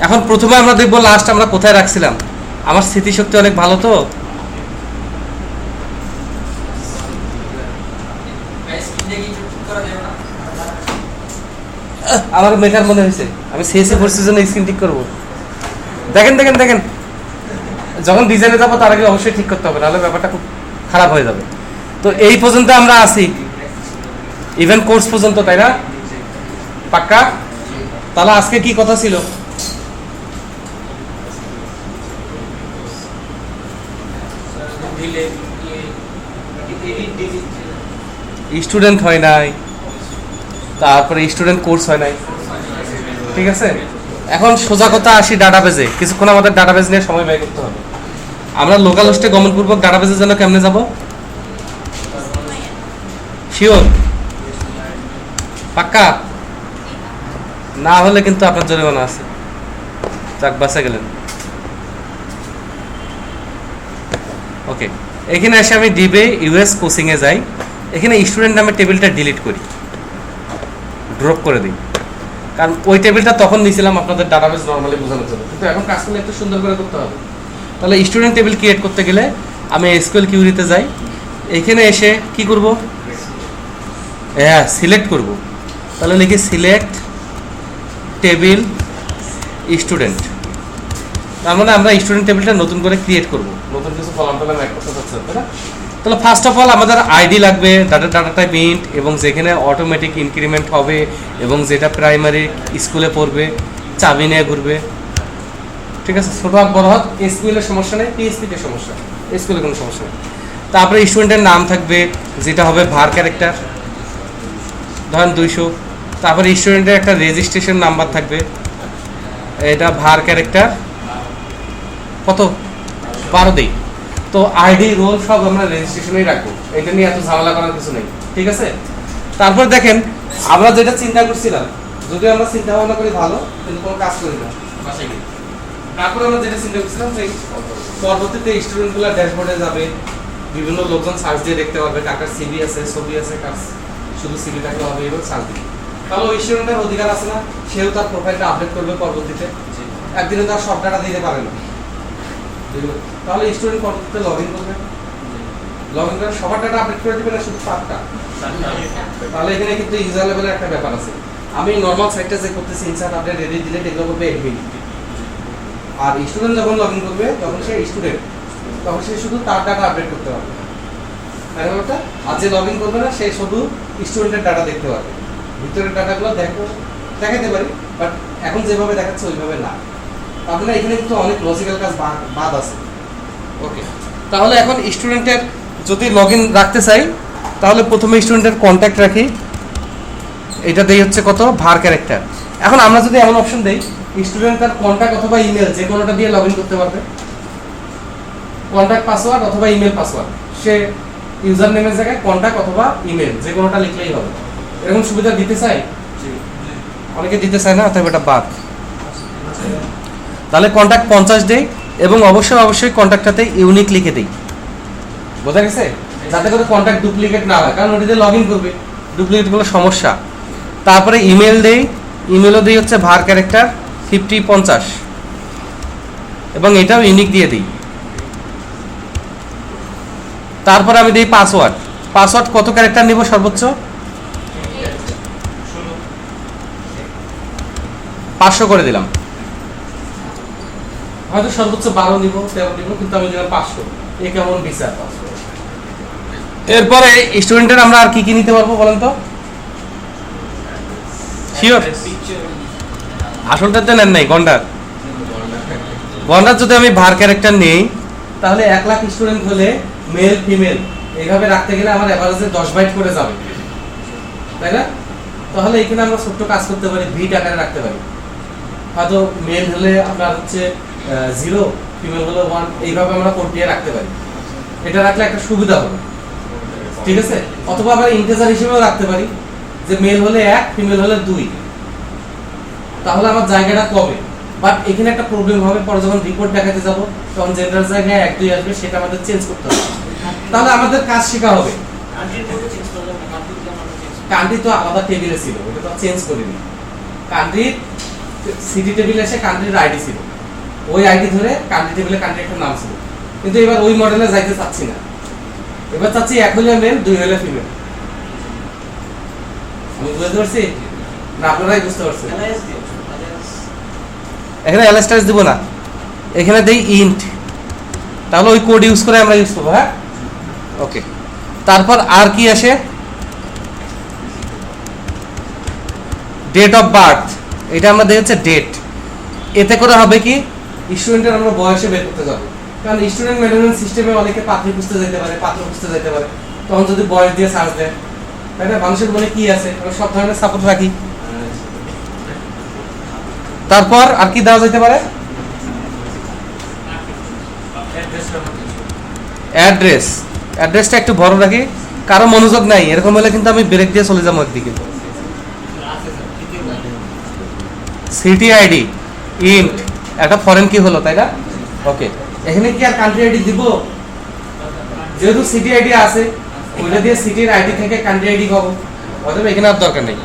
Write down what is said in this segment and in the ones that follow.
এখন প্রথমে আমরা দেখবো লাস্ট আমরা কোথায় রাখছিলাম। আমার স্মৃতিশক্তি অনেক ভালো তো। আমার মেকার মনে হয়েছে আমি সিএসসি কোর্সের জন্য স্ক্রিন ঠিক করবো। দেখেন দেখেন দেখেন, যখন ডিজাইনে যাবো তার আগে অবশ্যই ঠিক করতে হবে, নাহলে ব্যাপারটা খুব খারাপ হয়ে যাবে। তো এই পর্যন্ত আমরা আসি, ইভেন কোর্স পর্যন্ত, তাই না? পাক্কা? তাহলে আজকে কি কথা ছিল? স্টুডেন্ট হয় নাই, তারপরে স্টুডেন্ট কোর্স হয় নাই, ঠিক আছে? এখন সোজা কথা আসি ডাটাবেজে। কিছুক্ষণ আমাদের ডাটাবেজ নিয়ে সময় ব্যয় করতে হবে। আমরা লোকাল হোস্টে গমনপূর্বক ডাটাবেজের জন্য কেমনে যাব? শিওর? পাক্কা? না হলে কিন্তু আপনার জরিমানা আছে। যাক, বাঁচা গেলেন। ওকে, এখানে এসে আমি ডিবে ইউএস কোচিংয়ে যাই। এখানে স্টুডেন্ট নামের টেবিলটা ডিলিট করি, ড্রপ করে দিই, কারণ ওই টেবিলটা তখন নিয়েছিলাম আপনাদের ডাটাবেস নর্মালি বোঝানোর জন্য, কিন্তু এখন কাজ করলে একটু সুন্দর করে করতে হবে। তাহলে স্টুডেন্ট টেবিল ক্রিয়েট করতে গেলে আমি এসকিউএল কিউরিতে যাই। এখানে এসে কি করব? হ্যাঁ, সিলেক্ট করব। তাহলে লিখি সিলেক্ট টেবিল স্টুডেন্ট। তার মানে আমরা স্টুডেন্ট টেবিলটা নতুন করে ক্রিয়েট করব, নতুন কিছু কলাম টলাম অ্যাড করতে চাচ্ছি, তাই না? তাহলে ফার্স্ট অফ অল আমাদের আইডি লাগবে, ডাটা টাইপ ইন্ট, এবং যেখানে অটোমেটিক ইনক্রিমেন্ট হবে এবং যেটা প্রাইমারি স্কুলে পড়বে, চাবি নিয়ে ঘুরবে, ঠিক আছে? ছোট হাত বড় হাত, এসকিউএল এর সমস্যা নেই, পিএইচপি এর সমস্যা, এসকিউএল এর কোনো সমস্যা নেই। তারপরে স্টুডেন্টের নাম থাকবে, যেটা হবে ভার ক্যারেক্টার, ধরেন 200। তারপরে স্টুডেন্টের একটা রেজিস্ট্রেশন নাম্বার থাকবে, এটা ভার ক্যারেক্টার কত 12 দিই। তো আইডি রোল সব আমরা রেজিস্ট্রেশনেই রাখবো, এটা নিয়ে এত ঝামেলা করার কিছু নেই, ঠিক আছে? তারপর দেখেন আমরা যেটা চিন্তা করছিলাম, যদি আমরা চিন্তা ভাবনা করি ভালো, কিন্তু কোনো কাজ করি না বাসায় গিয়ে। তারপর আমরা যেটা চিন্তা করছিলাম যে পরবর্তীতে স্টুডেন্টগুলো ড্যাশবোর্ডে যাবে, বিভিন্ন লোকজন সার্চ দিয়ে দেখতে পারবে কাকার সিভি আছে, ছবি আছে, কাজ শুধু সিভি থাকলে হবে, এবং সার্চ দিবে। তাহলে ওই স্টুডেন্টের অধিকার আছে না, সেও তার প্রোফাইলটা আপডেট করবে পরবর্তীতে। একদিনে তার সব ডাটা দিতে পারে না, তাহলে স্টুডেন্ট পরবর্তীতে লগ ইন করবে, লগ ইন করে সবার ডাটা আপডেট করে দেবে না শুধু তারটা? তাহলে এখানে কিন্তু ইউজার লেভেলের একটা ব্যাপার আছে। আমি নরমাল সাইটটা যে করতেছি, ইনসার্ট আপডেট এডিট ডিলিট এগুলো করবে এডমিন, আর স্টুডেন্ট যখন লগ ইন করবে তখন সে স্টুডেন্ট, তখন সে শুধু তার ডাটা আপডেট করতে পারবে, তাই না? ওটা আর যে লগ ইন করবে না সে শুধু স্টুডেন্টের ডাটা দেখতে পারবে, ভিতরের ডাটাগুলো দেখাতে পারি, বাট এখন যেভাবে দেখাচ্ছে ওইভাবে না। তাহলে এখানে কিন্তু অনেক লজিক্যাল কাজ বাদ আছে। ওকে, তাহলে এখন স্টুডেন্টের যদি লগ ইন রাখতে চাই, তাহলে প্রথমে স্টুডেন্টের কন্ট্যাক্ট রাখি, এটা দেই হচ্ছে কত ভার ক্যারেক্টার। এখন আমরা যদি এমন অপশন দেই, স্টুডেন্ট তার কন্ট্যাক্ট অথবা ইমেল যে কোনোটা দিয়ে লগ ইন করতে পারবে, কন্ট্যাক্ট পাসওয়ার্ড অথবা ইমেল পাসওয়ার্ড, সে ইউজার নেমের জায়গায় কন্ট্যাক্ট অথবা ইমেল যে কোনোটা লিখলেই হবে। এরকম সুবিধা দিতে চাই, অনেকে দিতে চায় না, অথবা এটা বাদ। তাহলে কন্ট্যাক্ট 50 দেই, এবং অবশ্যই কন্ট্যাক্টটাতে ইউনিক লিখে দিই, বোঝা গেছে? যাতে করে কন্ট্যাক্ট ডুপ্লিকেট না হয়, কারণ ওটিতে লগ ইন করবে, ডুপ্লিকেট গুলো সমস্যা। তারপরে ইমেল দেই, ইমেলও দিই হচ্ছে ভার ক্যারেক্টার 50 এবং এটাও ইউনিক দিয়ে দিই। তারপরে আমি দিই পাসওয়ার্ড, পাসওয়ার্ড কত ক্যারেক্টার নিব সর্বোচ্চ? 500 করে দিলাম, হয়তো সর্বোচ্চ 12 নিব 13 নিব, কিন্তু আমি দিলাম 500। এ কেমন বিচার? এরপরে স্টুডেন্টের আমরা আর কি কি নিতে পারবো বলেন তো? শিওর? আসলটাতে নেন নাই, গন্ডার যদি আমি ভার ক্যারেক্টার নেই, তাহলে 1 লাখ স্টুডেন্ট হলে মেল ফিমেল এইভাবে রাখতে গেলে আমার এভারেজে 10 বাইট করে যাবে, তাই না? তাহলে এখানে আমরা ছোট্ট কাজ করতে পারি, বিট আকারে রাখতে পারি। হয়তো মেল হলে আপনার হচ্ছে 0, ফিমেল হলে 1, এইভাবে আমরা কোড দিয়ে রাখতে পারি। এটা রাখলে একটা সুবিধা হবে, ঠিক আছে? অথবা আমরা ইন্টিজার হিসেবেও রাখতে পারি, যে মেল হলে 1, ফিমেল হলে 2, তাহলে আমার জায়গাটা কবে। বাট এখানে একটা প্রবলেম হবে, পরে যখন রিপোর্ট দেখাতে যাব তখন জেন্ডার জায়গায় 1 2 আসবে, সেটা আমাদের চেঞ্জ করতে হবে। তাহলে আমাদের কাজ শেখা হবে। কান্ট্রি তো আলাদা টেবিলে ছিল, ওটা তো চেঞ্জ করিনি। কান্ট্রি সিটি টেবিলে এসে কান্ট্রির আইডি ছিল, ওই আইডি ধরে কান্ট্রি টেবিলে কান্ট্রি একটা নাম ছিল। কিন্তু এবার ওই মডেলে যাইতে চাচ্ছি না, এবার চাচ্ছি এক হলে মেল, দুই হলে ফিমেল। আমি বুঝতে পারছি না, আপনারাই বুঝতে পারছেন? এখানে এলএসটাস দিব না, এখানে দেই ইন্ট, তাহলে ওই কোড ইউজ করে আমরা ইউজ করবো। হ্যাঁ, ওকে। তারপর আর কি আসে? ডেট অফ বার্থ, এটা আমরা দেখেছি ডেট। এতে করে হবে কি, স্টুডেন্টের আমরা বয়সে বের করতে যাবো, কারণ স্টুডেন্ট ম্যানেজমেন্ট সিস্টেমে অনেকে পাত্র খুঁজতে যেতে পারে, পাত্র খুঁজতে যেতে পারে, তখন যদি বয়স দিয়ে সার্চ দেয়, তাই না? মানুষের মনে কি আছে, আমরা সব ধরনের সাপোর্ট রাখি। তারপর আর কি দেওয়া যেতে পারে? অ্যাড্রেস। অ্যাড্রেসটা একটু বড় রাখি, কারো মনোযোগ নাই, এরকম হলে কিন্তু আমি ব্রেক দিয়ে চলে যাবো একদিকে। সিটি আইডি ইন্ট, একটা ফরেন কি হলো, তাই না? ওকে, এখানে কি আর কান্ট্রি আইডি দিব? যেহেতু সিটি আইডি আছে, ওইটা দিয়ে সিটির আইডি থেকে কান্ট্রি আইডি পাবো, অতএব এখানে আর দরকার নেই।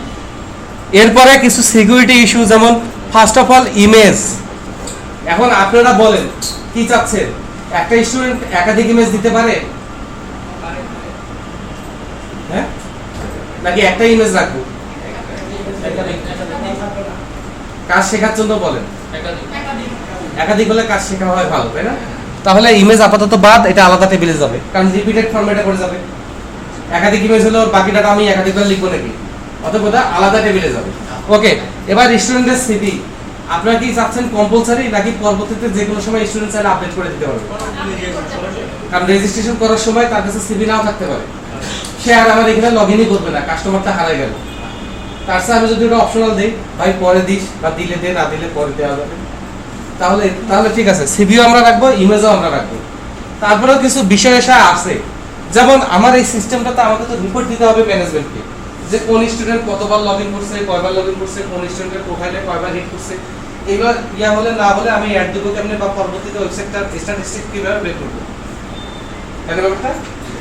এরপরে কিছু সিকিউরিটি ইস্যু, যেমন ফার্স্ট অফ অল ইমেজ। এখন আপনারা বলেন কি চাচ্ছেন, একটা স্টুডেন্ট একাধিক ইমেজ দিতে পারে? হ্যাঁ, নাকি একটা ইমেজ রাখবো? কাজ শেখার জন্য বলেন, একাধিক হলে কাজ শেখা হয় ভালো, তাই না? তাহলে ইমেজ আপাতত বাদ, এটা আলাদা টেবিলে যাবে, কারণ রিপিটেড ফরম্যাটে করে যাবে। একাধিক ইমেজ হলো বাকি ডাটা আমি একাধিকবার লিখবো নাকি, অতএব ওটা আলাদা টেবিলে যাবে। ওকে, এবার স্টুডেন্টের সিভি আপনারা কি চাচ্ছেন কম্পালসারি, নাকি পরবর্তীতে যে কোনো সময় স্টুডেন্ট চাইলে আপডেট করে দিতে পারবে? কারণ রেজিস্ট্রেশন করার সময় তার কাছে সিভি নাও থাকতে পারে, সে আর আমার এখানে লগ ইনই করবে না, কাস্টমারটা হারাই গেল। তার সাথে আমি যদি ওটা অপশনাল দেই, ভাই পরে দিস, বা দিলে দে, না দিলে পরে দেওয়া যাবে, তাহলে তাহলে ঠিক আছে, সিভিও আমরা রাখবো, ইমেজও আমরা রাখবো। তারপরেও কিছু বিষয় আছে, যেমন আমার এই সিস্টেমটাতে আমাকে তো রিপোর্ট দিতে হবে ম্যানেজমেন্টকে, যে কোন স্টুডেন্ট কতবার লগ ইন করছে, কয়বার লগ ইন করছে, কোন স্টুডেন্টের প্রোফাইলে কয়বার হিট করছে। এবার ইয়া হলে না হলে আমি অ্যাড দেবো কেমনে, বা পরবর্তীতে ওয়েবসাইটটার স্ট্যাটিস্টিক কিভাবে বের করবো, তাই ব্যাপারটা।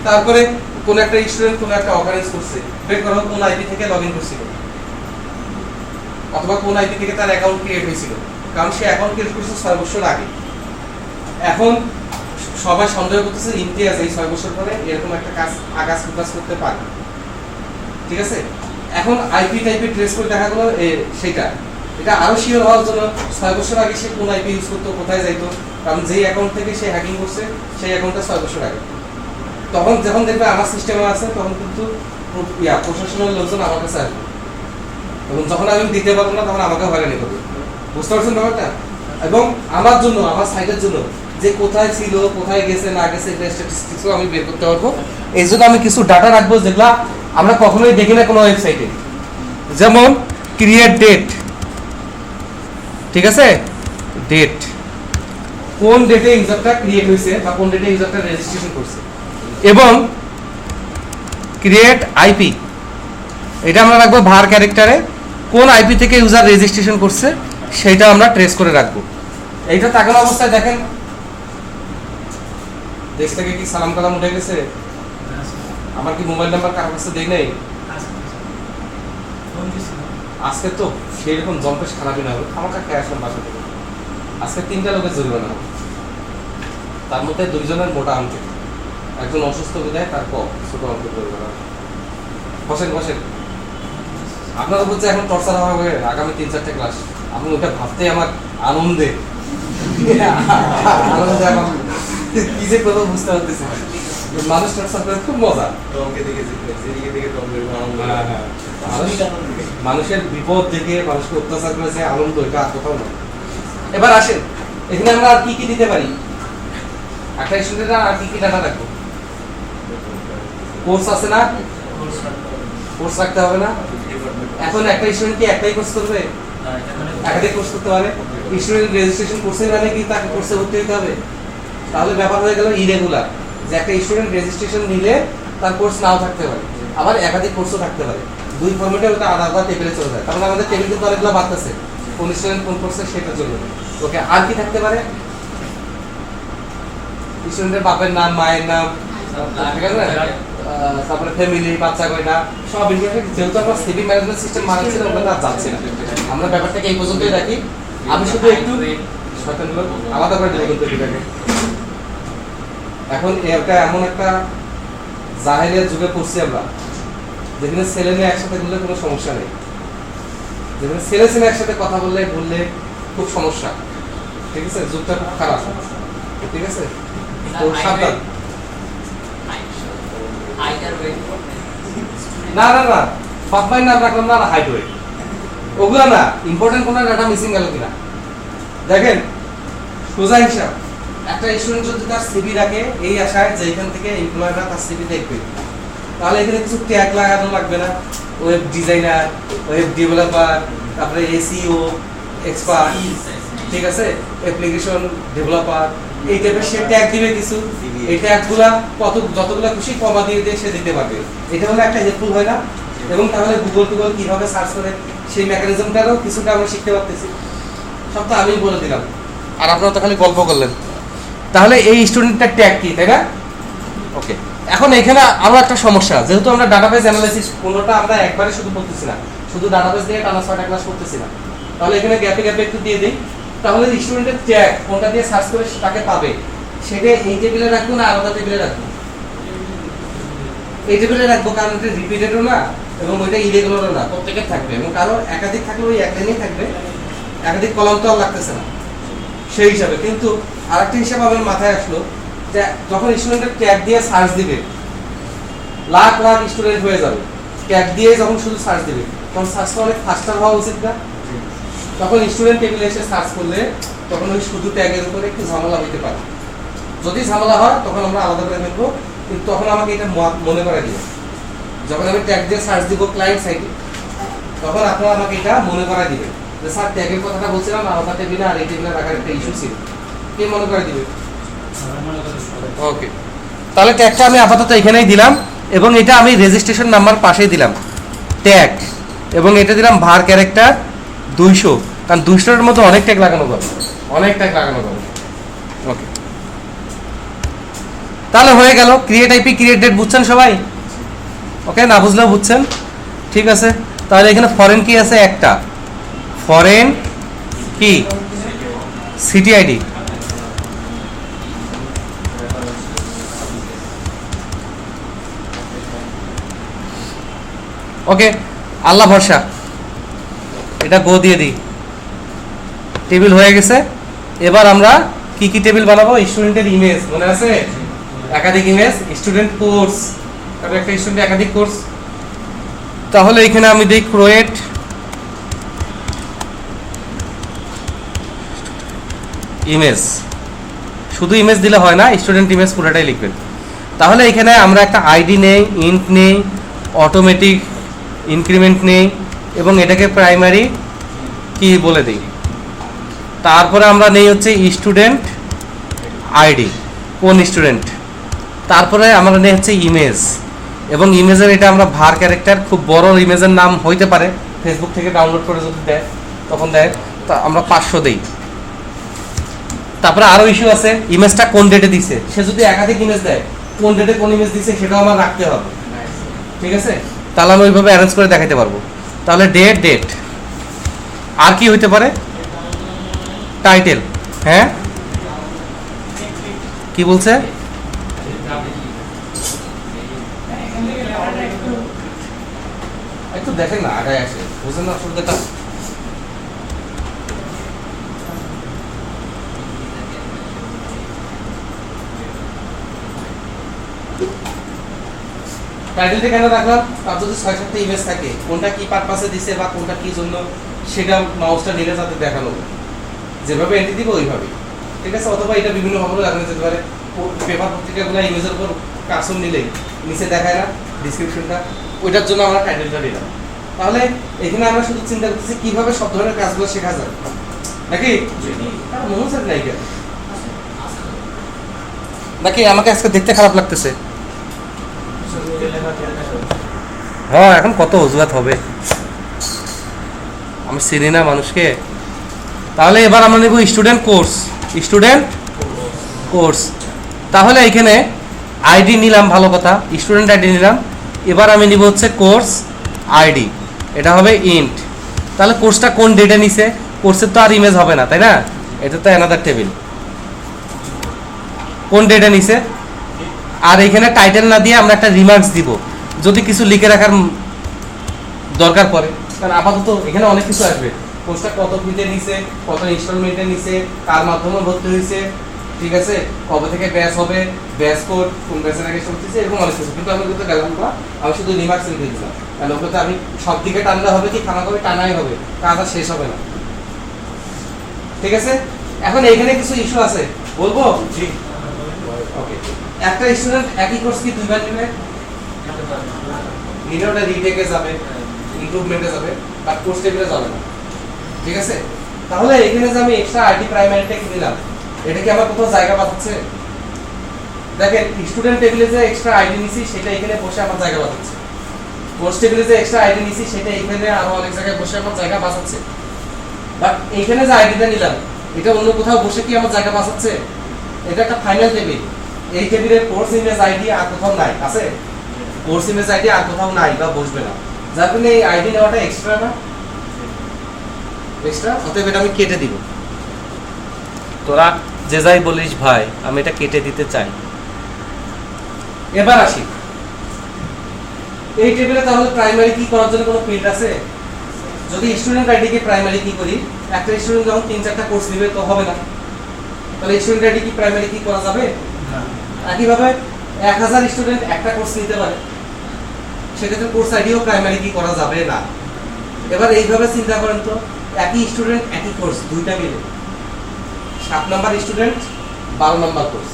তারপরে কোন একটা স্টুডেন্ট কোন একটা অকারেন্স করছে, বের করো কোন আইপি থেকে লগ ইন করছিল, অথবা কোন আইপি থেকে তার অ্যাকাউন্ট ক্রিয়েট হয়েছিল, কারণ সে অ্যাকাউন্ট ক্রিয়েট করছে 6 বছর আগে। এখন সবাই সন্দেহ করতেছে ইমতিয়াজ এই 6 বছর পরে এরকম একটা কাজ আগাস প্রকাশ করতে পারে, ঠিক আছে? এখন আইপি টাইপে ট্রেস করে দেখা গেল সেটা, এটা আরো শিওর হওয়ার জন্য 6 বছর আগে সে কোন আইপি ইউজ করতো, কোথায় যাইতো, কারণ যেই অ্যাকাউন্ট থেকে সে হ্যাকিং করছে সেই অ্যাকাউন্টটা 6 বছর আগে। তখন যখন দেখবে আমার সিস্টেমে আছে, তখন কিন্তু প্রশাসনের লোকজন আমার কাছে আসবে, এবং যখন আমি দিতে পারবো না তখন আমাকে হয়রানি করবে। বুঝতে পারছেন ব্যাপারটা? এবং আমার জন্য, আমার সাইটের জন্য, যে কোথায় ছিল, কোথায় গেছে না গেছে, এটা স্ট্যাটিস্টিক্সও আমি বের করতে পারবো। এই জন্য আমি কিছু ডাটা রাখবো যেগুলা আমরা কখনোই দেখি না কোনো ওয়েবসাইটে, যেমন ক্রিয়েট ডেট, ঠিক আছে? ডেট, কোন ডেটে ইউজারটা ক্রিয়েট হয়েছে বা কোন ডেটে ইউজারটা রেজিস্ট্রেশন করছে, এবং ক্রিয়েট আইপি, এটা আমরা রাখবো ভার ক্যারেক্টারে, কোন আইপি থেকে ইউজার রেজিস্ট্রেশন করছে সেটা আমরা ট্রেস করে রাখবো। এইটা তাকানো অবস্থায় দেখেন দেশ থেকে কি সালাম কালাম উঠে গেছে, আমার কি মোবাইল নাম্বার কারোর কাছে দেই নাই, আজকে তো সেরকম জম্পেশ খারাপই না হবে, আমাকে খেয়ে আসলাম বাসা থেকে। আজকে 3টা লোকের জরিমানা হবে, তার মধ্যে 2 জনের মোটা অঙ্কে, একজন অসুস্থ বিদায়, তারপর ছোট অঙ্কের জরিমানা। বসেন বসেন, আপনারা বলছে এখন টর্চার হবে আগামী 3-4টে ক্লাস, আমি ওটা ভাবতে আমার আনন্দে আনন্দে আমার কি যে কথা বুঝতে পারতেছি, মানুষ টর্চার করে খুব মজা। মানুষের বিপদ দেখে, মানুষকে অত্যাচার করে যে আনন্দ, এটা আর কোথাও না। এবার আসেন, এখানে আমরা আর কি কি দিতে পারি, একটা স্টুডেন্টরা আর কি কি ডাটা রাখবো? কোর্স আছে না, কোর্স রাখতে হবে না? এখন একটা স্টুডেন্ট কি একটাই কোর্স করবে, একাধিক কোর্স করতে পারে? স্টুডেন্ট রেজিস্ট্রেশন করছে মানে কি তাকে কোর্সে ভর্তি হতে হবে? তাহলে ব্যাপার হয়ে গেল ইরেগুলার, যে একটা স্টুডেন্ট রেজিস্ট্রেশন নিলে তার কোর্স নাও থাকতে পারে, আবার একাধিক কোর্সও থাকতে পারে। দুই ফরম্যাটে ওটা আলাদা টেবিলে চলে যায়, তার মানে আমাদের টেবিল কিন্তু অনেকগুলো বাড়তেছে, কোন স্টুডেন্ট কোন কোর্সে সেটার জন্য। ওকে, আর কি থাকতে পারে? স্টুডেন্টের বাপের নাম, মায়ের নাম, ঠিক আছে, তারপরে ফ্যামিলি, বাচ্চা কয়টা, সব ইনফরমেশন। যেহেতু আমরা সিভি ম্যানেজমেন্ট সিস্টেম মানাচ্ছি না, ওটা আর যাচ্ছে না। আমরা ব্যাপারটাকে এই পর্যন্তই রাখি। আমি শুধু একটু শয়তানগুলো আলাদা করে দেবো কিন্তু এটাকে। এখন এটা এমন একটা জাহেলিয়ার যুগে পড়ছি আমরা, যেখানে ছেলে মেয়ে একসাথে বললে কোনো সমস্যা নেই, যেখানে ছেলে ছেলে একসাথে কথা বললে খুব সমস্যা। ঠিক আছে, যুগটা খুব খারাপ। ঠিক আছে, তো সাবধান। না না না, ফাঁপাই নাম রাখলাম না, হাইট ওয়েট ওগুলা না, ইম্পর্টেন্ট কোনো ডাটা মিসিং গেল কিনা দেখেন। সোজা হিসাব, একটা স্টুডেন্ট যদি তার সিভি রাখে এই আশায় যে এখান থেকে এমপ্লয়াররা তার সিভি দেখবে, তাহলে এখানে কিছু ট্যাগ লাগানো লাগবে না? ওয়েব ডিজাইনার, ওয়েব ডেভেলপার, তারপরে এসইও এক্সপার্ট, ঠিক আছে, অ্যাপ্লিকেশন ডেভেলপার, এই টাইপের সে ট্যাগ দিবে কিছু। এই ট্যাগগুলা যতগুলো খুশি কমা দিয়ে সে দিতে পারবে। এটা হলো একটা হেল্পফুল হয় না? এবং তাহলে গুগল কিভাবে সার্চ করে সেই মেকানিজমটারও কিছুটা আমরা শিখতে পারতেছি। সব তো আমি বলে দিলাম, আর আপনারা তো খালি গল্প করলেন। তাহলে এই স্টুডেন্টটার ট্যাগ কি, তাই না? ওকে, এখন এখানে আরো একটা সমস্যা, যেহেতু আমরা ডাটাবেস অ্যানালাইসিস কোনটা আমরা একবারে শুধু করতেছি না, শুধু ডাটাবেস দিয়ে টানা 6টা ক্লাস করতেছি না, তাহলে এখানে গ্যাপে গ্যাপে একটু দিয়ে দিই। তাহলে স্টুডেন্টের ট্যাগ কোনটা দিয়ে সার্চ করে তাকে পাবে, সেটা এই টেবিলে রাখবো না আলাদা টেবিলে রাখবো? এই টেবিলে রাখবো, কারণ এটা রিপিটেডও না এবং ওইটা ইরেগুলারও না, প্রত্যেকের থাকবে। এবং কারো একাধিক থাকলে ওই এক লাইনেই থাকবে, একাধিক কলাম তো আর লাগতেছে না সেই হিসাবে। কিন্তু আরেকটা হিসাব আমার মাথায় আসলো, যে যখন স্টুডেন্টের ট্যাগ দিয়ে সার্চ দিবে, লাখ লাখ স্টুডেন্ট হয়ে যাবে, ট্যাগ দিয়ে যখন শুধু সার্চ দিবে, তখন সার্চটা অনেক ফাস্টার হওয়া উচিত না? তখন স্টুডেন্ট টেবিলে এসে সার্চ করলে তখন ওই শুধু ট্যাগের উপরে একটু ঝামেলা হইতে পারে। যদি ঝামেলা হয় তখন আমরা আলাদা করে ফেলবো, কিন্তু তখন আমাকে এটা মনে করে দিবে। যখন আমি ট্যাগ দিয়ে সার্চ দিব ক্লায়েন্ট সাইটে, তখন আপনারা আমাকে এটা মনে করায় দিবেন যে স্যার ট্যাগের কথাটা বলছিলাম আলাদা টেবিলে আর এই টেবিলে রাখার একটা ইস্যু ছিল, কে মনে করে দিবে? ওকে, তাহলে ট্যাগটা আমি আপাতত এখানেই দিলাম, এবং এটা আমি রেজিস্ট্রেশন নাম্বার পাশেই দিলাম ট্যাগ, এবং এটা দিলাম ভার ক্যারেক্টার 200, কারণ 200-এর মধ্যে অনেক ট্যাগ লাগানো যাবে, অনেক ট্যাগ লাগানো যাবে। ওকে, তাহলে হয়ে গেল ক্রিয়েট আইপি ক্রিয়েট ডেট, বুঝছেন সবাই? ওকে, না বুঝলেও বুঝছেন, ঠিক আছে। তাহলে এখানে ফরেন কি আছে? একটা ফরেন কি সিটি আইডি, ওকে, আল্লাহ ভরসা, এটা গো দিয়ে দিই। টেবিল হয়ে গেছে। এবার আমরা কি কি টেবিল বানাবো? স্টুডেন্টের ইমেজ, মনে আছে? একাধিক ইমেজ, স্টুডেন্ট কোর্স, তারপর একটা স্টুডেন্ট একাধিক কোর্স। তাহলে এখানে আমি দিই ক্রিয়েট ইমেজ। শুধু ইমেজ দিলে হয় না, স্টুডেন্ট ইমেজ পুরোটাই লিখবেন। তাহলে এখানে আমরা একটা আইডি নেই, ইন্ট নেই, অটোমেটিক ইনক্রিমেন্ট নেই, এবং এটাকে প্রাইমারি কি বলে দিই। তারপরে আমরা নেই হচ্ছে স্টুডেন্ট আইডি, কোন স্টুডেন্ট। তারপরে আমরা নেই হচ্ছে ইমেজ, এবং ইমেজের এটা আমরা ভার ক্যারেক্টার, খুব বড় ইমেজের নাম হইতে পারে, ফেসবুক থেকে ডাউনলোড করে যদি দেয় তখন দেয়, তা আমরা 500 দেই। তারপরে আরো ইস্যু আছে, ইমেজটা কোন ডেটে দিছে, সে যদি একাধিক ইমেজ দেয় কোন ডেটে কোন ইমেজ দিছে সেটাও আমার রাখতে হবে, ঠিক আছে? তাহলে আমি ওইভাবে অ্যারেঞ্জ করে দেখাতে পারবো। তাহলে ডেট আর কি হইতে পারে? টাইটেল, হ্যাঁ কি বলছে? একটু দেখেন না, আগায় আসে, বুঝেন না অসুবিধাটা? টাইটেলটা কেন রাখলাম? তার যদি 6-7টা ইমেজ থাকে, কোনটা কি পারপাসে দিছে বা কোনটা কি জন্য, সেটা মাউসটা নিলে যাতে দেখানো যায়, যেভাবে এন্ট্রি দিব ওইভাবে, ঠিক আছে? অথবা এটা বিভিন্ন ভাবে লাগানো যেতে পারে। পেপার পত্রিকাগুলো ইমেজের উপর কার্সর নিলেই নিচে দেখায় না ডেসক্রিপশনটা, ওইটার জন্য আমরা টাইটেলটা নিলাম। তাহলে এখানে আমরা শুধু চিন্তা করতেছি কিভাবে সব ধরনের কাজগুলো শেখা যায়, নাকি? মনে হচ্ছে নাকি আমাকে আজকে দেখতে খারাপ লাগতেছে? হ্যাঁ, এখন কত অজুহাত হবে, আমি চিনি না মানুষকে। তাহলে এবার আমরা নেব স্টুডেন্ট কোর্স। তাহলে এখানে আইডি নিলাম, ভালো কথা, স্টুডেন্ট আইডি নিলাম। এবার আমি নিব হচ্ছে কোর্স আইডি, এটা হবে ইন্ট। তাহলে কোর্সটা কোন ডেটে নিছে, কোর্সের তো আর ইমেজ হবে না, তাই না? এটা তো অ্যানাদার টেবিল, কোন ডেটে নিছে। আর এখানে টাইটেল না দিয়ে আমরা একটা রিমার্কস দিব যদি কিছু লিখে রাখার দরকার পড়ে, কারণ আপাতত এখানে অনেক কিছু আসবে। কোর্সটা কত ফিতে নিছে, কত ইনস্টলমেন্টে নিছে, কার মাধ্যমে ভর্তি হয়েছে, ঠিক আছে, কবে থেকে ব্যাচ হবে, ব্যাচ কোড, কোন ব্যাচের আগে চলতেছে, এরকম অনেক কিছু। কিন্তু আমি কিন্তু গেলাম না, আমি শুধু রিমার্কস লিখে দিলাম, কারণ ওগুলোতে আমি সব দিকে টানলে হবে কি, খানা করে টানাই হবে, কাজ আর শেষ হবে না, ঠিক আছে। এখন এইখানে কিছু ইস্যু আছে, বলবো? জি, ওকে। একটা স্টুডেন্ট একই কোর্স কি দুইবার নেবে? নিলে ওটা রিটেকে যাবে, ইমপ্রুভমেন্টে যাবে, বাট কোর্স টেবিলে যাবে না, ঠিক আছে। তাহলে এখানে যে আমি এক্সট্রা আইটি প্রাইমারি টেক দিলাম, এটা কি আমার কোথাও জায়গা বাঁচাচ্ছে? দেখেন স্টুডেন্ট টেবিলে যে এক্সট্রা আইডি নিছি সেটা এখানে বসে আমার জায়গা বাঁচাচ্ছে, কোর্স টেবিলে যে এক্সট্রা আইডি নিছি সেটা এখানে আরো অনেক জায়গায় বসে আমার জায়গা বাঁচাচ্ছে। বাট এইখানে যে আইডিটা নিলাম এটা অন্য কোথাও বসে কি আমার জায়গা বাঁচাচ্ছে? এটা একটা ফাইনাল টেবিল, এই টেবিলের কোর্স ইমেজ আইডি আর কোথাও নাই, আছে? কোর্স ইমেজ আইডি আর কোথাও নাই বা বসবে না, যার জন্য এই আইডি নেওয়াটা এক্সট্রা না, এক্সট্রা। অতএব এটা আমি কেটে দিব। তোরা যে যাই বলিস ভাই, আমি এটা কেটে দিতে চাই। এবার আসি এই টেবিলে, তাহলে প্রাইমারি কি করার জন্য কোনো ফিল্ড আছে? যদি স্টুডেন্ট আইডি কে প্রাইমারি কি করি, একটা স্টুডেন্ট যখন 3-4টা কোর্স নেবে তো হবে না, তাহলে স্টুডেন্ট আইডি কি প্রাইমারি কি করা যাবে? একইভাবে 1000 স্টুডেন্ট একটা কোর্স নিতে পারে, সেক্ষেত্রে কোর্স আইডিও প্রাইমারি কি করা যাবে না। এবার এইভাবে চিন্তা করেন তো, একই স্টুডেন্ট একই কোর্স দুইটা মিলে, 7 number student 12 number course,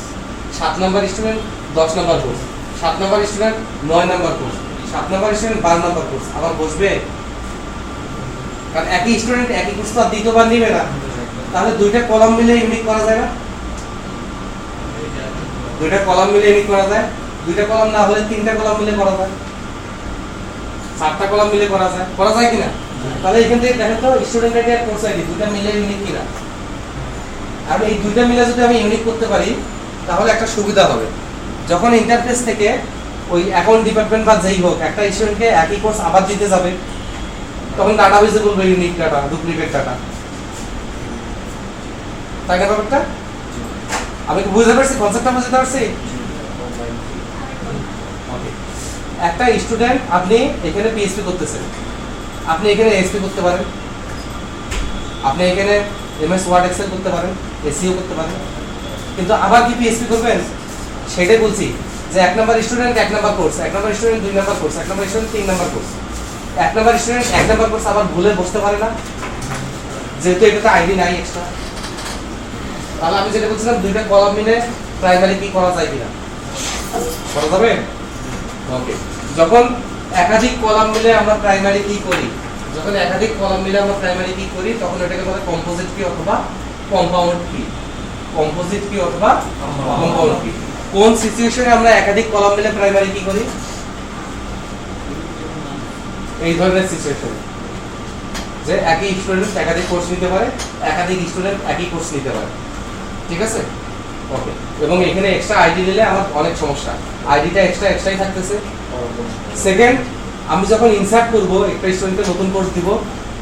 7 number student 10 number course, 7 number student 9 number course, 7 number student 12 number course, আবার বসবে? কারণ একই স্টুডেন্ট একই কোর্স তো আর দ্বিতীয়বার নেবে না, তাহলে দুইটা কলাম মিলে ইউনিক করা যায় না? দুইটা কলাম মিলে ইউনিক করা যায়, দুইটা কলাম না হলে 3টা কলাম মিলে করা যায়, 7টা কলাম মিলে করা যায়, করা যায় কিনা? তাহলে এখান থেকে দেখেন তো স্টুডেন্ট আইডি আর কোর্স আইডি দুইটা মিলে ইউনিক কিনা। আর এই দুইটা মিলে যদি আমি ইউনিক করতে পারি তাহলে একটা সুবিধা হবে, যখন ইন্টারফেস থেকে ওই অ্যাকাউন্ট ডিপার্টমেন্ট বা যেই হোক একটা স্টুডেন্টকে একই কোর্স আবার দিতে যাবে, তখন ডাটাবেসে বলবে ইউনিক ডাটা, ডুপ্লিকেট ডাটা, তাই না ব্যাপারটা? আমি কি বুঝতে পারছি, কনসেপ্টটা বুঝতে পারছি? একটা স্টুডেন্ট আপনি এখানে পিএইচপি করতেছেন, আপনি এখানে এসপি করতে পারেন, আপনি এখানে এমএস ওয়ার্ড এক্সেল করতে পারেন, এসইও করতে পারেন, কিন্তু আবার কি পিএইচপি করবেন সেটাই বলছি। যে 1 number student 1 number course, 1 number student 2 number course, 1 number student 3 number course, 1 number student 1 number course আবার ভুলে বসতে পারে না, যেহেতু এটাতে আইডি নাই এক্সট্রা। তাহলে আমি যেটা বলছিলাম দুইটা কলাম মিলে প্রাইমারি কি করা যায় কিনা, করা যাবে? ওকে। যখন একাধিক কলাম মিলে আমরা প্রাইমারি কি করি, যখন একাধিক কলাম মিলে আমরা প্রাইমারি কি করি তখন এটাকে বলে কম্পোজিট কি অথবা কম্পাউন্ড কি, কম্পোজিট কি অথবা কম্পাউন্ড কি। কোন সিচুয়েশনে আমরা একাধিক কলাম মিলে প্রাইমারি কি করি? এই ধরনের সিচুয়েশন, যে একই স্টুডেন্ট একাধিক কোর্স নিতে পারে, একাধিক স্টুডেন্ট একই কোর্স নিতে পারে, ঠিক আছে? ওকে। এবং এখানে এক্সট্রা আইডি নিলে আমার অনেক সমস্যা, আইডিটা এক্সট্রাই থাকতেছে। সেকেন্ড, আমি যখন ইনসার্ট করব একটা স্টুডেন্টকে নতুন কোর্স দিব,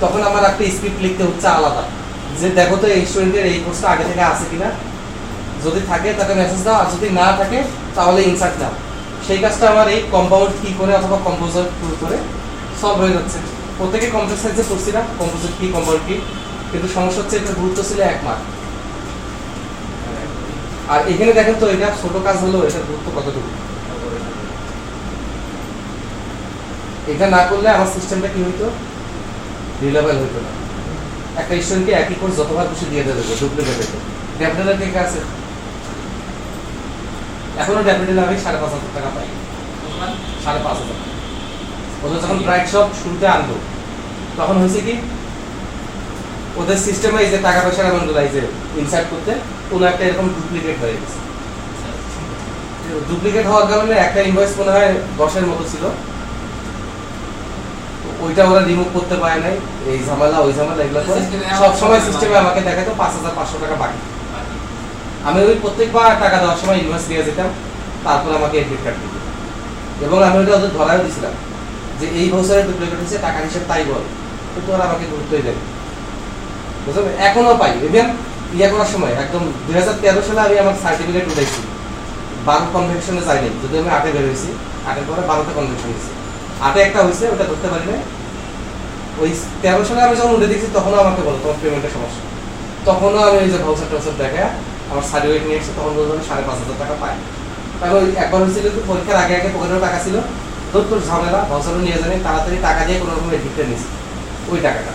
তখন আমার একটা স্ক্রিপ্ট লিখতে হচ্ছে আলাদা, যে দেখো তো এই স্টুডেন্টের এই কোর্সটা আগে থেকে আছে কিনা, যদি থাকে তাকে মেসেজ দাও, আর যদি না থাকে তাহলে ইনসার্ট দাও। সেই কাজটা আমার এই কম্পাউন্ড কি করে অথবা কম্পোজার টুল করে সলভ হয়ে যাচ্ছে। প্রত্যেকে কম্পিউটার সায়েন্সে পড়ছিলাম কম্পোজিট কি কম্পাউন্ড কি, কিন্তু সমস্যা হচ্ছে এটা গুরুত্ব ছিল 1 মার্ক। আর এখানে দেখেন তো এটা ছোট কাজ হলো, এটার গুরুত্ব কতটুকু। এটা না করলে আমার সিস্টেমটা কি হইতো, রিলেবল হইতো না। একটা স্টুডেন্টকে একই কোর্স যতবার খুশি দিয়ে দেবে, ডুপ্লিকেট হইতো। ডেভেলপার কে আছে, এখনো ডেভেলপার আমি 5,500 টাকা পাই, 5,500 টাকা। ওদের যখন ব্রাইট শপ শুরুতে আনলো তখন হয়েছে কি, ওদের সিস্টেমে এই যে টাকা পয়সার অ্যামাউন্টগুলো এই যে ইনসার্ট করতে কোনো একটা এরকম ডুপ্লিকেট হয়ে গেছে। ডুপ্লিকেট হওয়ার কারণে একটা ইনভয়েস মনে হয় 10-এর মতো ছিল, ওইটা ওরা রিমুভ করতে পারে নাই। এই ঝামেলা ওই ঝামেলা এগুলো করে সব সময় সিস্টেমে আমাকে দেখাতো 5,500 টাকা বাকি। আমি ওই প্রত্যেকবার টাকা দেওয়ার সময় ইনভয়েস নিয়ে যেতাম, তারপর আমাকে এডমিট কার্ড দিত, এবং আমি ওইটা ওদের ধরাও দিয়েছিলাম যে এই বছরের ডুপ্লিকেট হচ্ছে, টাকার হিসেব তাই বল। কিন্তু ওরা আমাকে গুরুত্বই দেয়, বুঝলেন? এখনো পাই, ইভেন ইয়ে করার সময় একদম 2013 সালে আমি আমার সার্টিফিকেট উঠাইছি, 12 কনভেনশনে যাই নাই, যদি আমি 8-এ বের হয়েছি, 8-এর পরে 12তে কনভেনশন হয়েছে, 8-এ একটা হয়েছে, ওটা ধরতে পারি না। ওই 13 সালে আমি যখন উঠে দেখছি তখনও আমাকে বলো তোমার পেমেন্টের সমস্যা, তখনও আমি ওই যে ভাউচার টাউচার দেখে আমার সার্টিফিকেট নিয়ে এসে তখন বলবো আমি 5,500 টাকা পাই। কারণ ওই একবার হয়েছিল তো পরীক্ষার আগে আগে পকেটেও টাকা ছিল, তোর ঝামেলা, ভাউচারও নিয়ে জানি, তাড়াতাড়ি টাকা দিয়ে কোনো রকম এডিটটা নিয়েছি, ওই টাকাটা